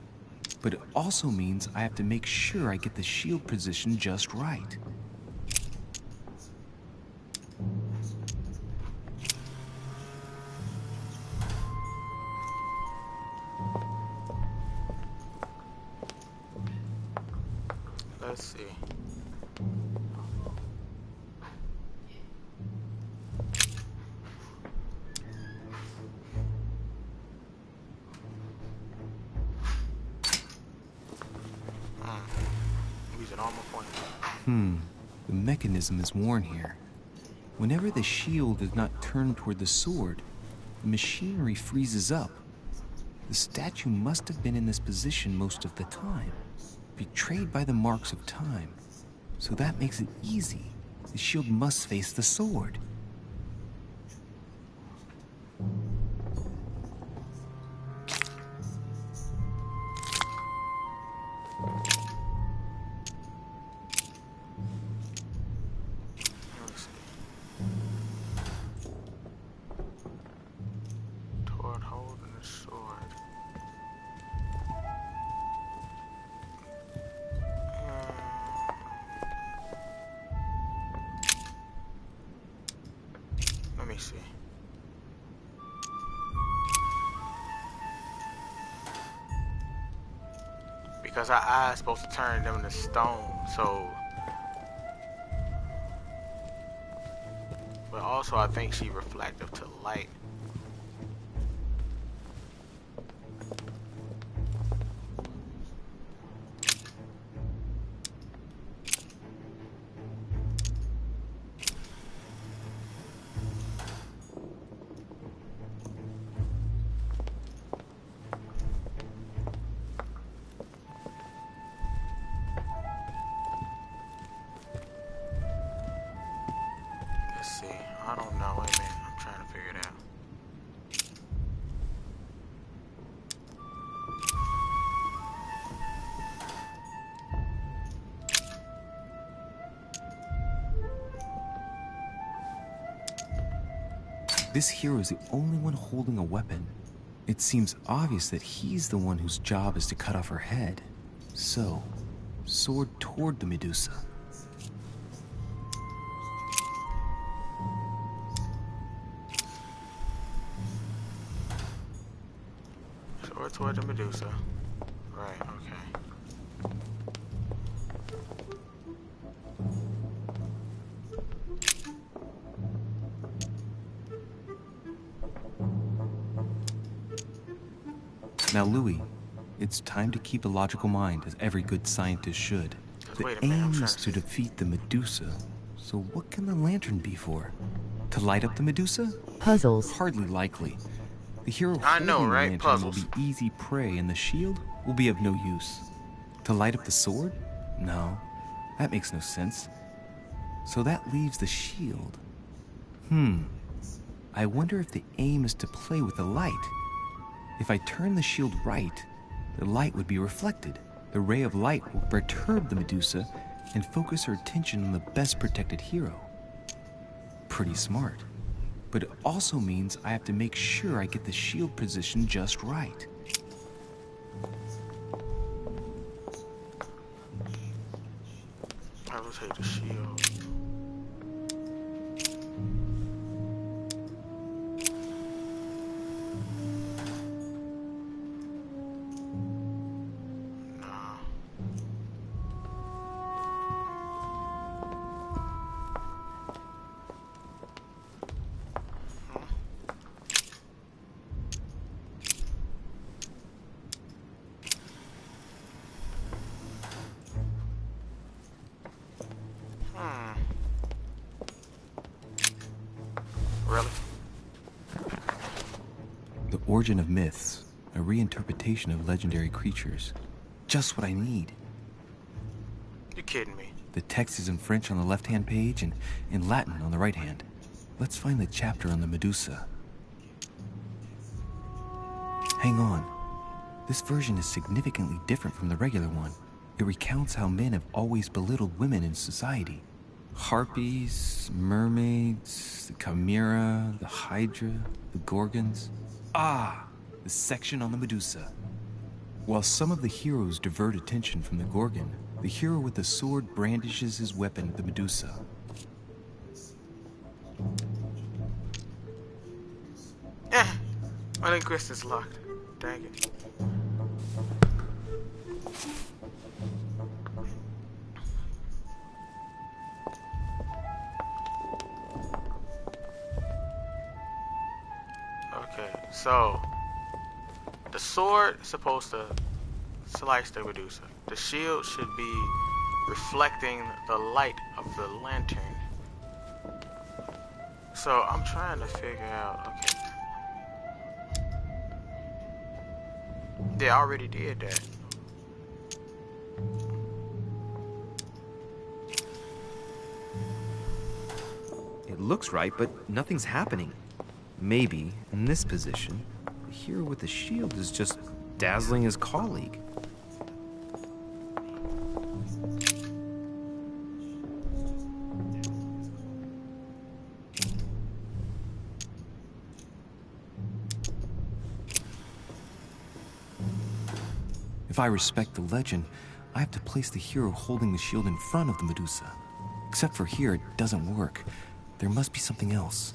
But it also means I have to make sure I get the shield position just right. Let's see. Using all my points. The mechanism is worn here. Whenever the shield is not turned toward the sword, the machinery freezes up. The statue must have been in this position most of the time, betrayed by the marks of time. So that makes it easy. The shield must face the sword. Toward holding the sword. Let me see. Because our eye is supposed to turn them to stone, so. But also, I think she's reflective to light. Let's see. I don't know. Wait a minute. I'm trying to figure it out. This hero is the only one holding a weapon. It seems obvious that he's the one whose job is to cut off her head. So, sword toward the Medusa. Sword toward the Medusa. Right, okay. Now, Louis, it's time to keep a logical mind, as every good scientist should. The wait a minute, I'm aim trying is to to defeat the Medusa. So what can the lantern be for? To light up the Medusa? Puzzles. Hardly likely. The hero I know, holding the right? lantern Puzzles. will be easy prey, and the shield will be of no use. To light up the sword? No, that makes no sense. So that leaves the shield. I wonder if the aim is to play with the light. If I turn the shield right, the light would be reflected. The ray of light will perturb the Medusa and focus her attention on the best protected hero. Pretty smart. But it also means I have to make sure I get the shield position just right. I will take the shield. Really? The origin of myths, a reinterpretation of legendary creatures. Just what I need. You kidding me? The text is in French on the left-hand page and in Latin on the right hand. Let's find the chapter on the Medusa. Hang on. This version is significantly different from the regular one. It recounts how men have always belittled women in society. Harpies, mermaids, the chimera, the hydra, the gorgons. Ah, the section on the Medusa. While some of the heroes divert attention from the gorgon, the hero with the sword brandishes his weapon at the Medusa. I think quest is locked. Dang it. Okay, so the sword is supposed to slice the Medusa. The shield should be reflecting the light of the lantern. So I'm trying to figure out, okay. They already did that. It looks right, but nothing's happening. Maybe, in this position, the hero with the shield is just dazzling his colleague. If I respect the legend, I have to place the hero holding the shield in front of the Medusa. Except for here, it doesn't work. There must be something else.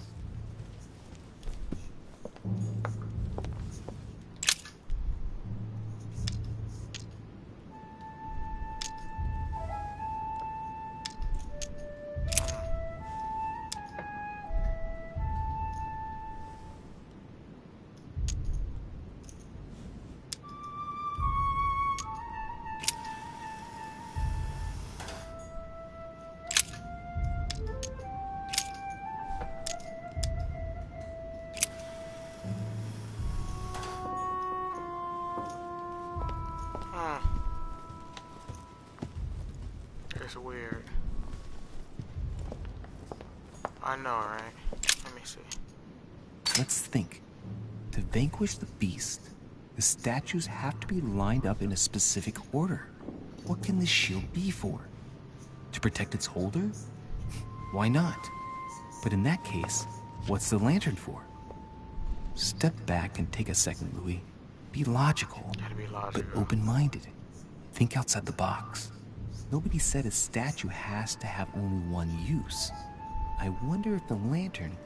It's weird. I know, right? Let me see. Let's think. To vanquish the beast, the statues have to be lined up in a specific order. What can the shield be for? To protect its holder? Why not? But in that case, what's the lantern for? Step back and take a second, Louis. Be logical, but open-minded. Think outside the box. Nobody said a statue has to have only one use. I wonder if the lantern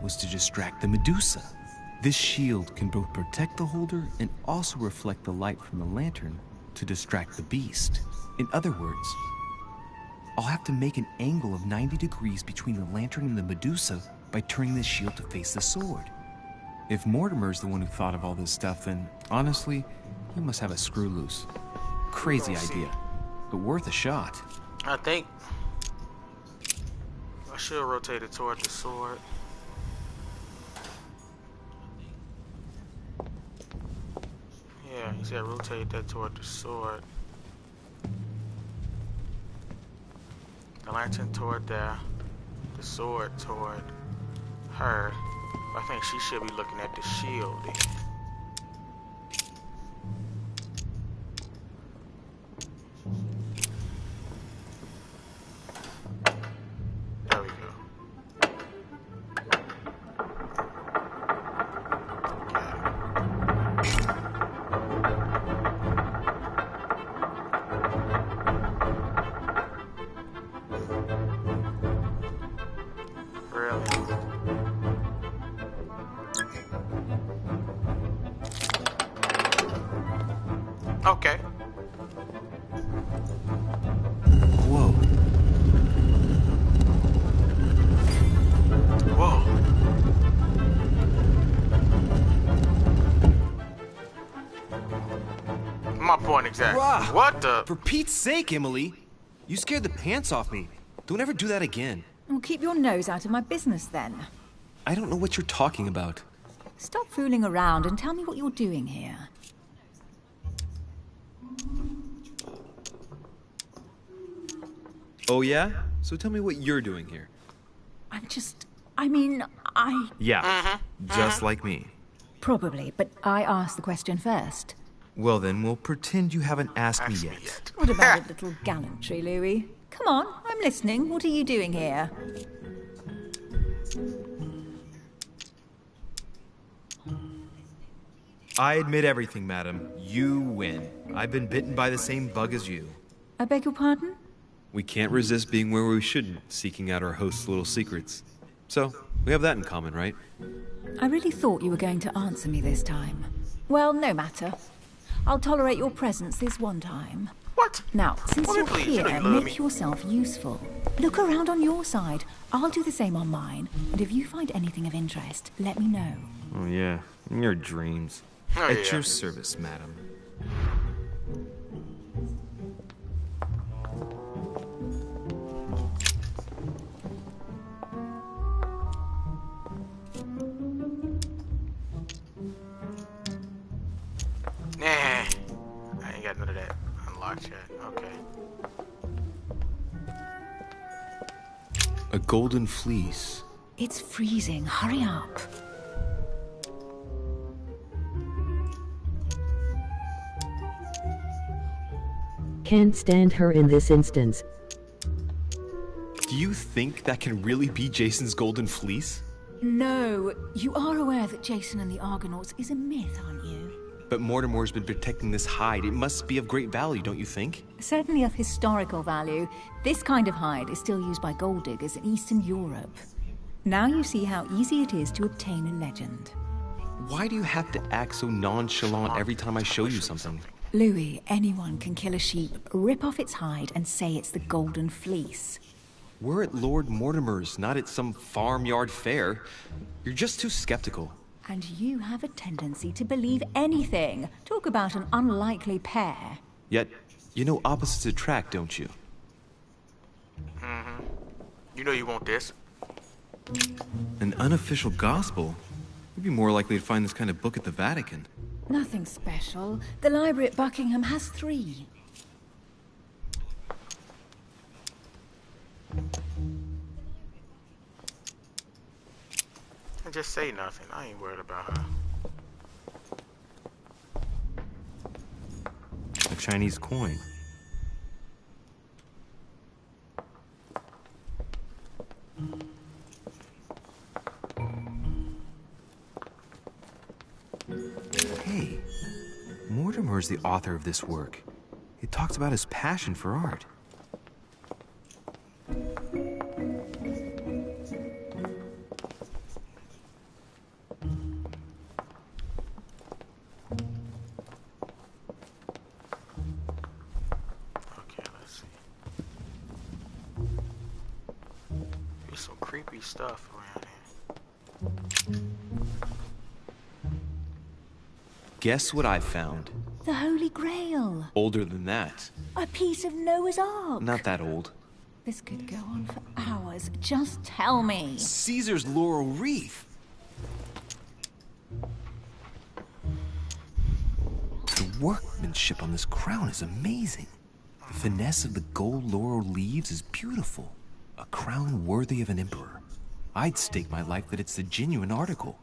was to distract the Medusa. This shield can both protect the holder and also reflect the light from the lantern to distract the beast. In other words, I'll have to make an angle of 90 degrees between the lantern and the Medusa by turning the shield to face the sword. If Mortimer's the one who thought of all this stuff, then honestly, he must have a screw loose. Crazy idea, but worth a shot. I think I should rotate it toward the sword. Yeah, you said rotate that toward the sword. The lantern toward there, the sword toward her. I think she should be looking at the shield then. There we go. Okay. Whoa. Whoa. My point exactly. Rah! What the? For Pete's sake, Emily! You scared the pants off me. Don't ever do that again. Well, keep your nose out of my business then. I don't know what you're talking about. Stop fooling around and tell me what you're doing here. Oh yeah? So tell me what you're doing here. I'm just I mean, Yeah, just like me. Probably, but I asked the question first. Well then, we'll pretend you haven't asked me yet. What about a little gallantry, Louis? Come on, I'm listening. What are you doing here? I admit everything, madam. You win. I've been bitten by the same bug as you. I beg your pardon? We can't resist being where we shouldn't, seeking out our host's little secrets. So, we have that in common, right? I really thought you were going to answer me this time. Well, no matter. I'll tolerate your presence this one time. What? Now, since you're please, here, you love make me. yourself useful. Look around on your side. I'll do the same on mine. And if you find anything of interest, let me know. Oh yeah, in your dreams. Oh, At yeah. your service, madam. Nah, I ain't got none of that unlocked yet. Okay. A golden fleece. It's freezing. Hurry up. Can't stand her in this instance. Do you think that can really be Jason's golden fleece? No, you are aware that Jason and the Argonauts is a myth, aren't you? But Mortimer's been protecting this hide. It must be of great value, don't you think? Certainly of historical value. This kind of hide is still used by gold diggers in Eastern Europe. Now you see how easy it is to obtain a legend. Why do you have to act so nonchalant every time I show you something? Louis, anyone can kill a sheep, rip off its hide, and say it's the Golden Fleece. We're at Lord Mortimer's, not at some farmyard fair. You're just too skeptical. And you have a tendency to believe anything. Talk about an unlikely pair. Yet, you know opposites attract, don't you? Mm-hmm. You know you want this. An unofficial gospel? You'd be more likely to find this kind of book at the Vatican. Nothing special. The library at Buckingham has 3. And just say nothing. I ain't worried about her. A Chinese coin. Hey, Mortimer's the author of this work. It talks about his passion for art. Okay, let's see. There's some creepy stuff around here. Guess what I found? The Holy Grail. Older than that. A piece of Noah's Ark. Not that old. This could go on for hours. Just tell me. Caesar's laurel wreath. The workmanship on this crown is amazing. The finesse of the gold laurel leaves is beautiful. A crown worthy of an emperor. I'd stake my life that it's the genuine article.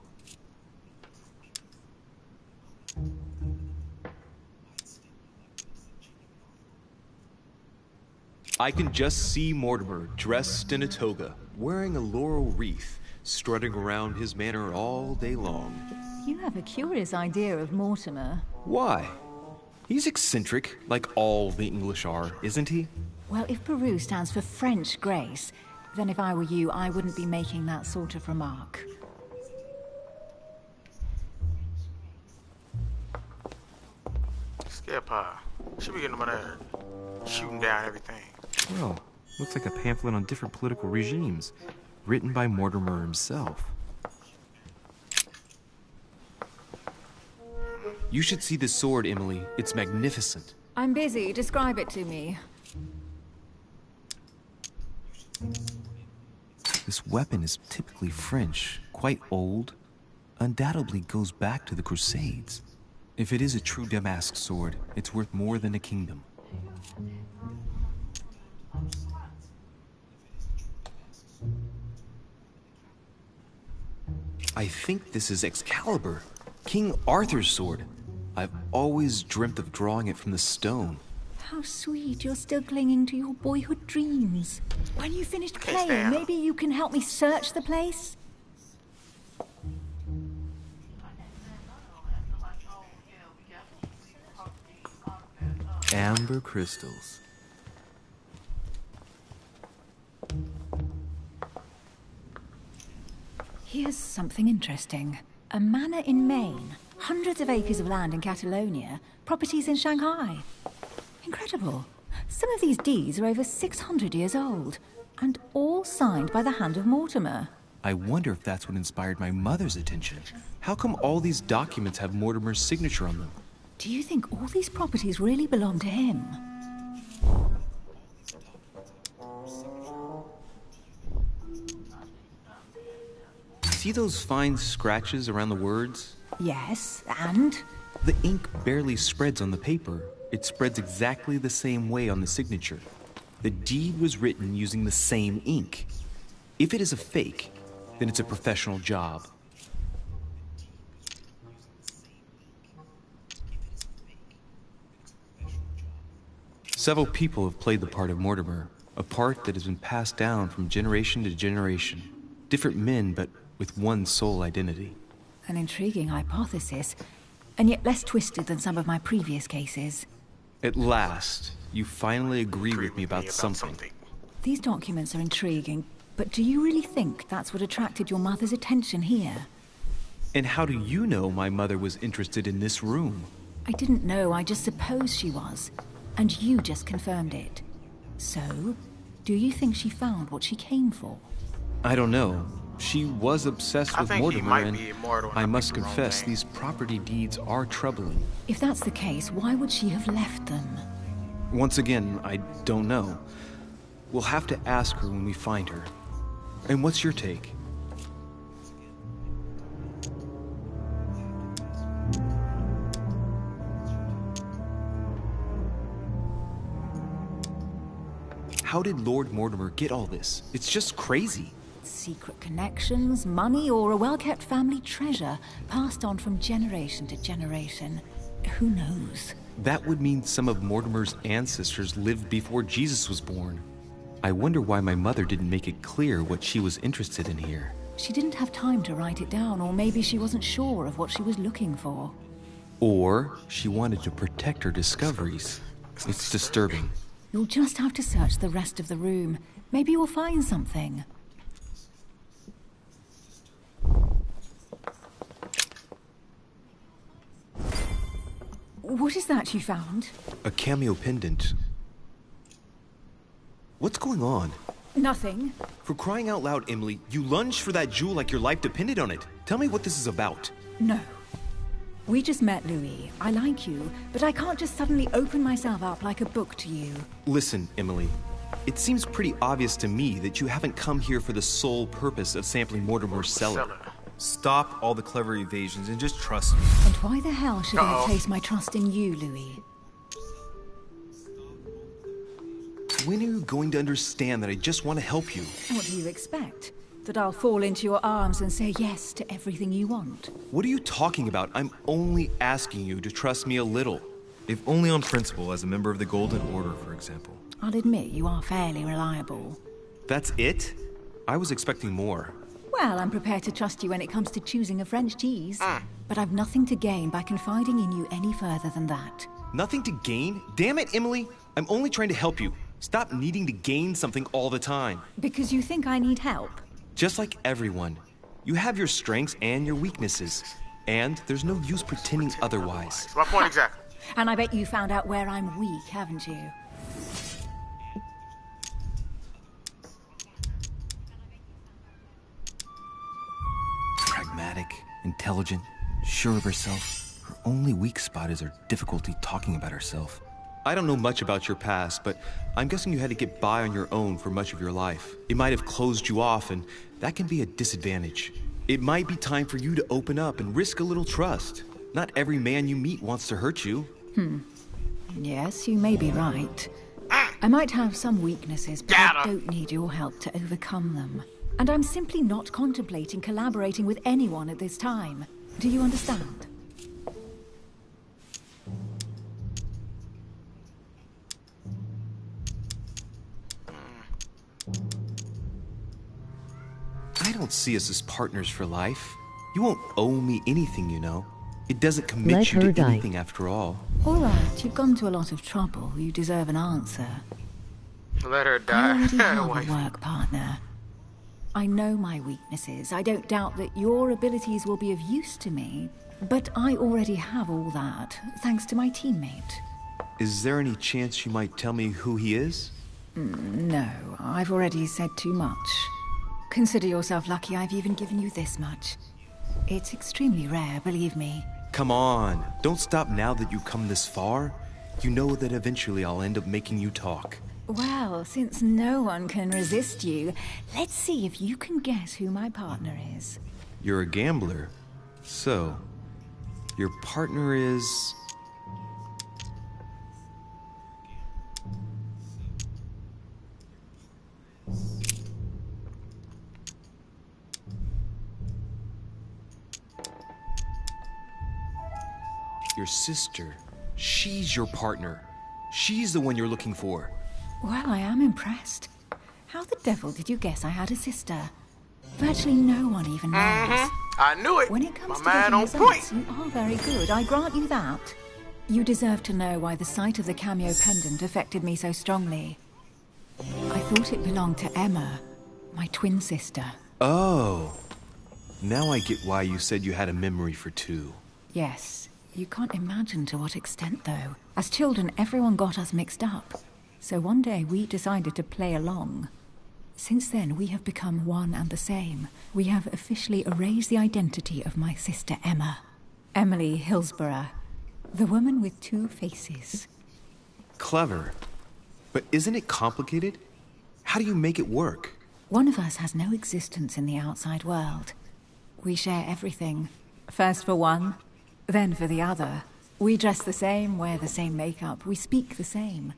I can just see Mortimer dressed in a toga, wearing a laurel wreath, strutting around his manor all day long. You have a curious idea of Mortimer. Why? He's eccentric, like all the English are, isn't he? Well, if Peru stands for French grace, then if I were you, I wouldn't be making that sort of remark. Scare pie. Should be getting him there, shooting down everything. Well, looks like a pamphlet on different political regimes, written by Mortimer himself. You should see this sword, Emily. It's magnificent. I'm busy. Describe it to me. This weapon is typically French, quite old, undoubtedly goes back to the Crusades. If it is a true Damask sword, it's worth more than a kingdom. I think this is Excalibur, King Arthur's sword. I've always dreamt of drawing it from the stone. How sweet, you're still clinging to your boyhood dreams. When you finished playing, maybe you can help me search the place? Amber crystals. Here's something interesting. A manor in Maine, hundreds of acres of land in Catalonia, properties in Shanghai. Incredible. Some of these deeds are over 600 years old, and all signed by the hand of Mortimer. I wonder if that's what inspired my mother's attention. How come all these documents have Mortimer's signature on them? Do you think all these properties really belong to him? See those fine scratches around the words? Yes, and? The ink barely spreads on the paper. It spreads exactly the same way on the signature. The deed was written using the same ink. If it is a fake, then it's a professional job. Several people have played the part of Mortimer, a part that has been passed down from generation to generation. Different men, but with one sole identity. An intriguing hypothesis, and yet less twisted than some of my previous cases. At last, you finally agree with me about something. These documents are intriguing, but do you really think that's what attracted your mother's attention here? And how do you know my mother was interested in this room? I didn't know, I just supposed she was. And you just confirmed it. So, do you think she found what she came for? I don't know. She was obsessed with Mortimer, and I must confess, thing. these property deeds are troubling. If that's the case, why would she have left them? Once again, I don't know. We'll have to ask her when we find her. And what's your take? How did Lord Mortimer get all this? It's just crazy. Secret connections, money, or a well-kept family treasure passed on from generation to generation. Who knows? That would mean some of Mortimer's ancestors lived before Jesus was born. I wonder why my mother didn't make it clear what she was interested in here. She didn't have time to write it down, or maybe she wasn't sure of what she was looking for. Or she wanted to protect her discoveries. It's disturbing. You'll just have to search the rest of the room. Maybe you'll find something. What is that you found? A cameo pendant. What's going on? Nothing. For crying out loud, Emily, you lunged for that jewel like your life depended on it. Tell me what this is about. No. We just met, Louis. I like you, but I can't just suddenly open myself up like a book to you. Listen, Emily. It seems pretty obvious to me that you haven't come here for the sole purpose of sampling Mortimer's cellar. Stop all the clever evasions and just trust me. And why the hell should I place my trust in you, Louis? When are you going to understand that I just want to help you? What do you expect? That I'll fall into your arms and say yes to everything you want? What are you talking about? I'm only asking you to trust me a little. If only on principle, as a member of the Golden Order, for example. I'll admit you are fairly reliable. That's it? I was expecting more. Well, I'm prepared to trust you when it comes to choosing a French cheese. But I've nothing to gain by confiding in you any further than that. Nothing to gain? Damn it, Emily! I'm only trying to help you. Stop needing to gain something all the time. Because you think I need help? Just like everyone. You have your strengths and your weaknesses. And there's no use pretending otherwise. My point exactly. And I bet you found out where I'm weak, haven't you? Pragmatic, intelligent, sure of herself. Her only weak spot is her difficulty talking about herself. I don't know much about your past, but I'm guessing you had to get by on your own for much of your life. It might have closed you off, and that can be a disadvantage. It might be time for you to open up and risk a little trust. Not every man you meet wants to hurt you. Yes, you may be right. I might have some weaknesses, but I don't need your help to overcome them. And I'm simply not contemplating collaborating with anyone at this time. Do you understand? I don't see us as partners for life. You won't owe me anything, you know. It doesn't commit you to anything after all. All right, you've gone to a lot of trouble. You deserve an answer. Let her die. I already have a work partner. I know my weaknesses. I don't doubt that your abilities will be of use to me. But I already have all that, thanks to my teammate. Is there any chance you might tell me who he is? No, I've already said too much. Consider yourself lucky I've even given you this much. It's extremely rare, believe me. Come on, don't stop now that you've come this far. You know that eventually I'll end up making you talk. Well, since no one can resist you, let's see if you can guess who my partner is. You're a gambler. So, your partner is... Your sister. She's your partner. She's the one you're looking for. Well, I am impressed. How the devil did you guess I had a sister? Virtually no one even knows. I knew it. When it comes to my man getting on results, point. you are very good. I grant you that. You deserve to know why the sight of the cameo pendant affected me so strongly. I thought it belonged to Emma, my twin sister. Oh. Now I get why you said you had a memory for two. Yes. You can't imagine to what extent, though. As children, everyone got us mixed up. So one day we decided to play along. Since then, we have become one and the same. We have officially erased the identity of my sister Emma. Emily Hillsborough. The woman with two faces. Clever. But isn't it complicated? How do you make it work? One of us has no existence in the outside world. We share everything. First for one, then for the other. We dress the same, wear the same makeup, we speak the same.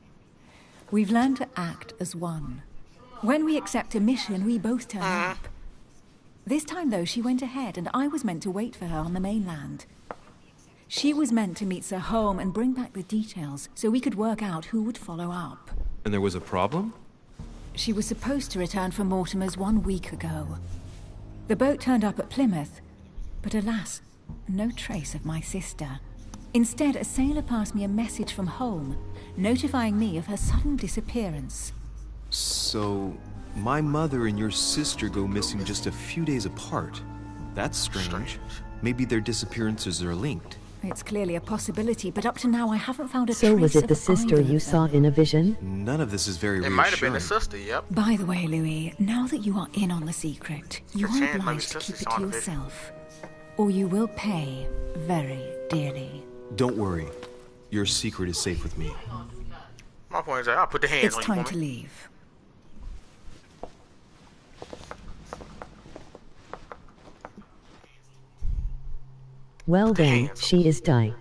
We've learned to act as one. When we accept a mission, we both turn up. This time, though, she went ahead, and I was meant to wait for her on the mainland. She was meant to meet Sir home and bring back the details, so we could work out who would follow up. And there was a problem? She was supposed to return from Mortimer's 1 week ago. The boat turned up at Plymouth, but alas, no trace of my sister. Instead, a sailor passed me a message from home, notifying me of her sudden disappearance. So, my mother and your sister go missing just a few days apart. That's strange. Maybe their disappearances are linked. It's clearly a possibility, but up to now I haven't found a trace So was it of the sister you saw in a vision? None of this is very reassuring. It might have been a sister, yep. By the way, Louis, now that you are in on the secret, you are obliged to keep it to yourself. Or you will pay very dearly. Don't worry. Your secret is safe with me. My point is that I'll put the hands It's on you, time woman. to leave. Well then, she is die.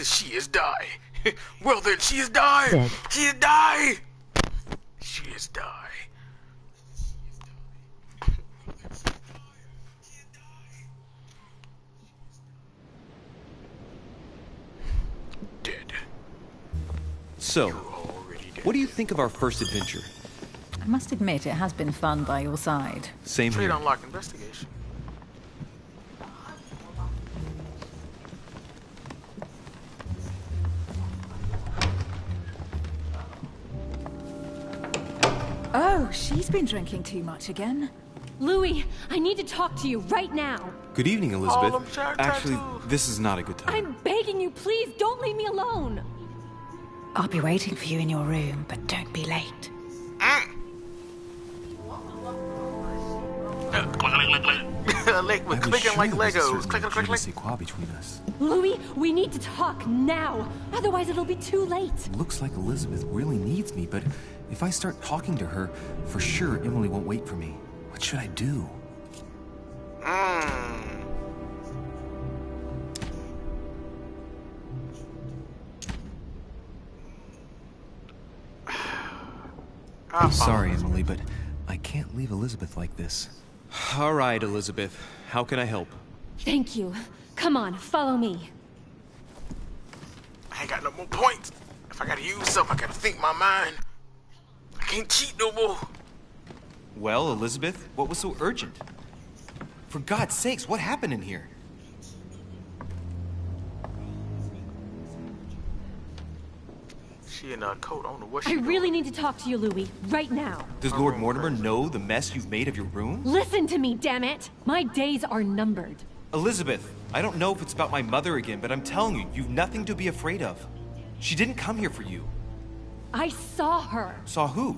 She is die. Well then, she is die. Dead. She is die. She is die. Dead. So, what do you think of our first adventure? I must admit, it has been fun by your side. Same Trade here. unlock investigation. Oh, she's been drinking too much again. Louis, I need to talk to you right now. Good evening, Elizabeth. Actually, this is not a good time. I'm begging you, please don't leave me alone. I'll be waiting for you in your room, but don't be late. We're clicking like Legos. Click, click, click, click. Between us. Louis, we need to talk now. Otherwise, it'll be too late. Looks like Elizabeth really needs me, but if I start talking to her, for sure Emily won't wait for me. What should I do? Sorry, Emily, but I can't leave Elizabeth like this. All right, Elizabeth. How can I help? Thank you. Come on, follow me. I ain't got no more points. If I gotta use something, I gotta think my mind. I can't cheat no more. Well, Elizabeth, what was so urgent? For God's sakes, what happened in here? She in a coat. I don't know what she I doing. really need to talk to you, Louis, right now. Does Lord Mortimer know the mess you've made of your room? Listen to me, damn it! My days are numbered. Elizabeth, I don't know if it's about my mother again, but I'm telling you, you've nothing to be afraid of. She didn't come here for you. I saw her. Saw who?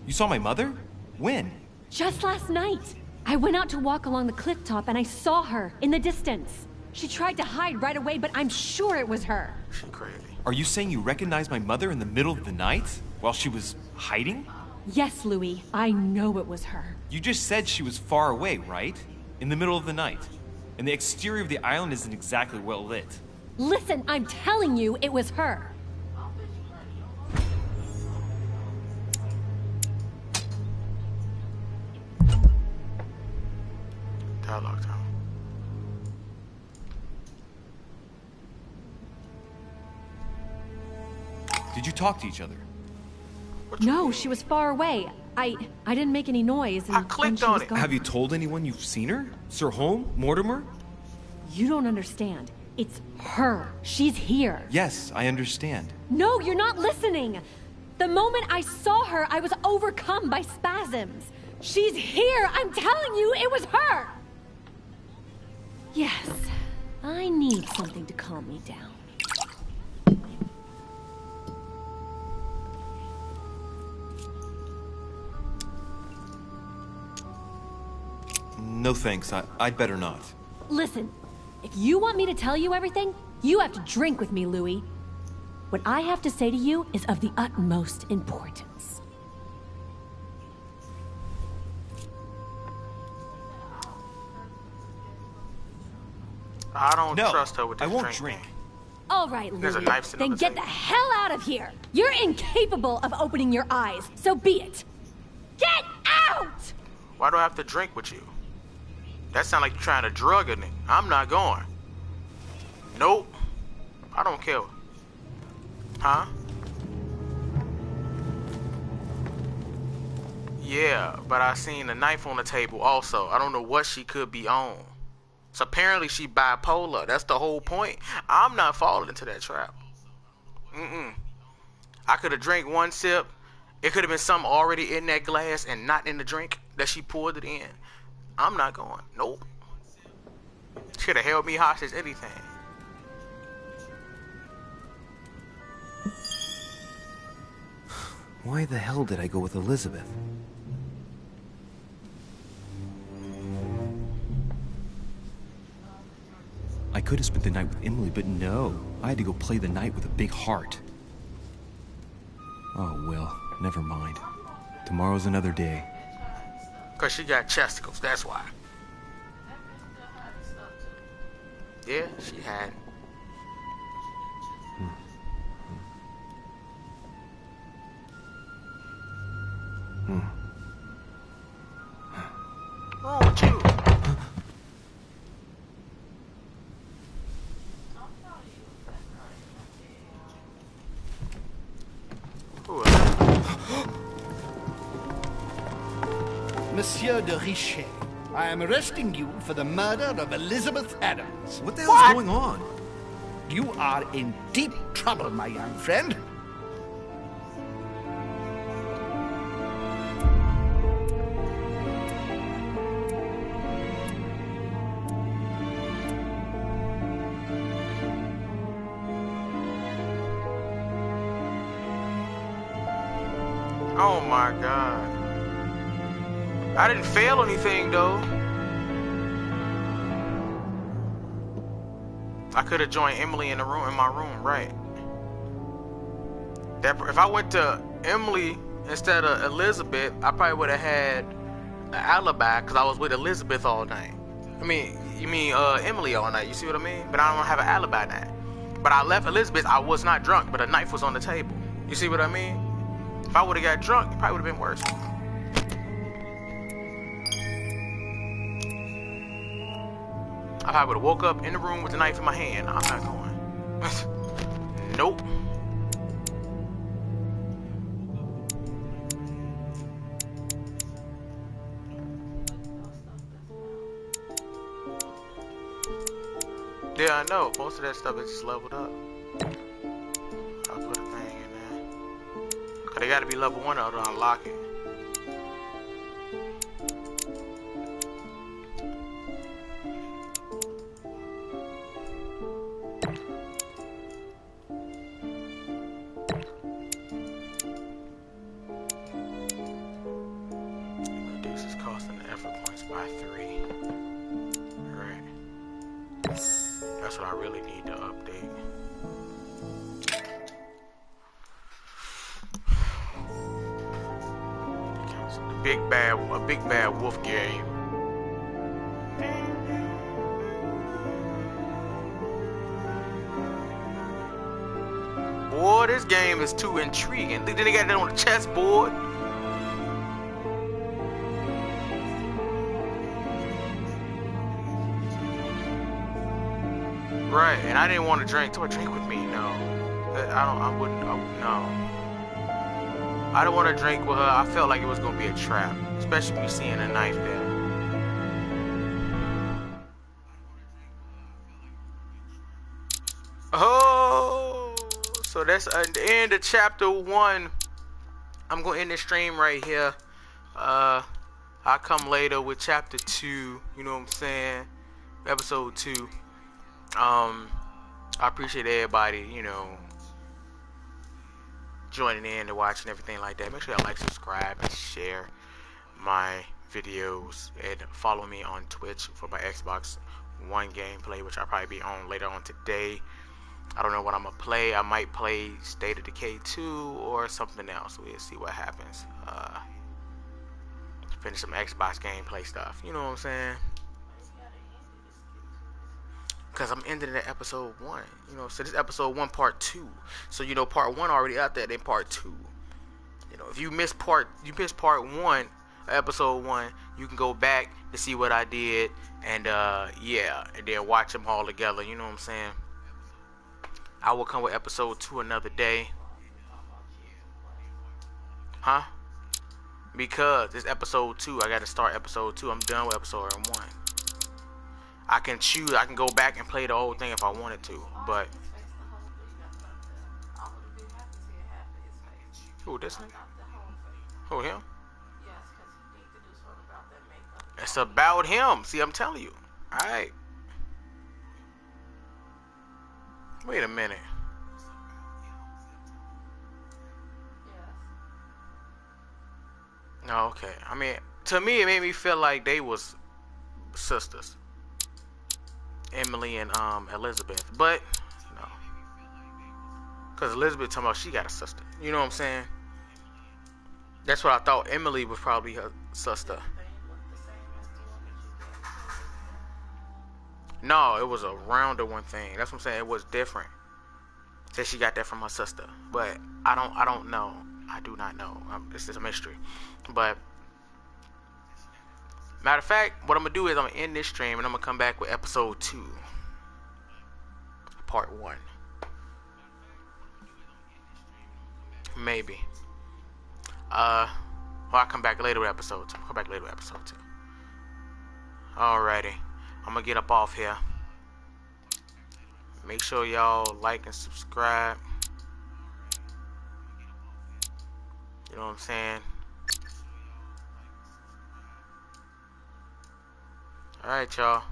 You saw my mother? When? Just last night. I went out to walk along the cliff top and I saw her in the distance. She tried to hide right away, but I'm sure it was her. She crazy. Are you saying you recognized my mother in the middle of the night while she was hiding? Yes, Louis. I know it was her. You just said she was far away, right? In the middle of the night. And the exterior of the island isn't exactly well lit. Listen, I'm telling you, it was her. Dialogue time. Did you talk to each other? No, she was far away. I didn't make any noise. And I clicked on it. Gone. Have you told anyone you've seen her? Sir Holm? Mortimer? You don't understand. It's her. She's here. Yes, I understand. No, you're not listening. The moment I saw her, I was overcome by spasms. She's here. I'm telling you, it was her. Yes, I need something to calm me down. No thanks, I'd better not. Listen, if you want me to tell you everything, you have to drink with me, Louis. What I have to say to you is of the utmost importance. I don't trust her with this I won't drink. All right, There's a Louis, knife sitting on then the get the hell out of here. You're incapable of opening your eyes, so be it. Get out! Why do I have to drink with you? That sounds like you're trying to drug a nigga. I'm not going. Nope. I don't care. Huh? Yeah, but I seen a knife on the table also. I don't know what she could be on. So apparently she bipolar. That's the whole point. I'm not falling into that trap. I could have drank one sip. It could have been something already in that glass and not in the drink that she poured it in. I'm not going. Nope. Should have held me hostage, anything. Why the hell did I go with Elizabeth? I could have spent the night with Emily, but no. I had to go play the night with a big heart. Oh, well, never mind. Tomorrow's another day. Because she got chesticles, that's why. Yeah, she had. What's wrong with you? Monsieur de Richet, I am arresting you for the murder of Elizabeth Adams. What the hell is going on? You are in deep trouble, my young friend. Oh my God. I didn't fail anything though. I could have joined Emily in my room, right? That if I went to Emily instead of Elizabeth, I probably would have had an alibi because I was with Elizabeth all night. I mean, you mean Emily all night? You see what I mean? But I don't have an alibi now. But I left Elizabeth. I was not drunk, but a knife was on the table. You see what I mean? If I would have got drunk, it probably would have been worse. I probably would have woke up in the room with the knife in my hand. I'm not going. Nope. Yeah, I know. Most of that stuff is just leveled up. I'll put a thing in there. Cause they gotta be level 1 to unlock it. Reduces cost and effort points by 3. Alright. That's what I really need to update. A big bad wolf game. Boy, this game is too intriguing. Then they got that on the chessboard. Right, and I didn't want to drink. Do I drink with me? No. I wouldn't, no. I don't want to drink with her. I felt like it was going to be a trap. Especially me seeing a knife there. Oh! So that's the end of chapter 1. I'm going to end this stream right here. I'll come later with chapter 2. You know what I'm saying? Episode 2. I appreciate everybody, you know, joining in and watching everything like that. Make sure y'all like, subscribe, and share my videos, and follow me on Twitch for my Xbox One gameplay, which I'll probably be on later on today. I don't know what I'm gonna play. I might play State of Decay 2 or something else. We'll see what happens. Finish some Xbox gameplay stuff. You know what I'm saying? Because I'm ending at episode 1, you know, so this episode 1 part 2. So you know, part 1 already out there, then part 2. You know, if you missed part 1, episode 1, you can go back to see what I did, and yeah, and then watch them all together. You know what I'm saying? I will come with episode 2 another day. Huh? Because it's episode 2, I got to start episode 2. I'm done with episode 1. I can choose. I can go back and play the whole thing if I wanted to, but who, this nigga? Who, him? It's about him. See, I'm telling you. All right. Wait a minute. No, okay. I mean, to me, it made me feel like they was sisters. Emily and Elizabeth, but no, because Elizabeth talking about she got a sister. You know what I'm saying? That's what I thought. Emily was probably her sister. No, it was a rounder one thing. That's what I'm saying. It was different. Said she got that from her sister, but I don't know. I do not know. It's just a mystery. But matter of fact, what I'm gonna do is I'm gonna end this stream and I'm gonna come back with episode 2, part 1. Maybe. Well, I'll come back later with episode 2. Alrighty. I'm gonna get up off here. Make sure y'all like and subscribe. You know what I'm saying? Alright, y'all.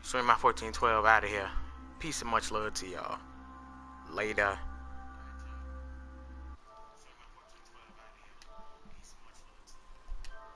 Stream my 1412 out of here. Peace and much love to y'all. Later.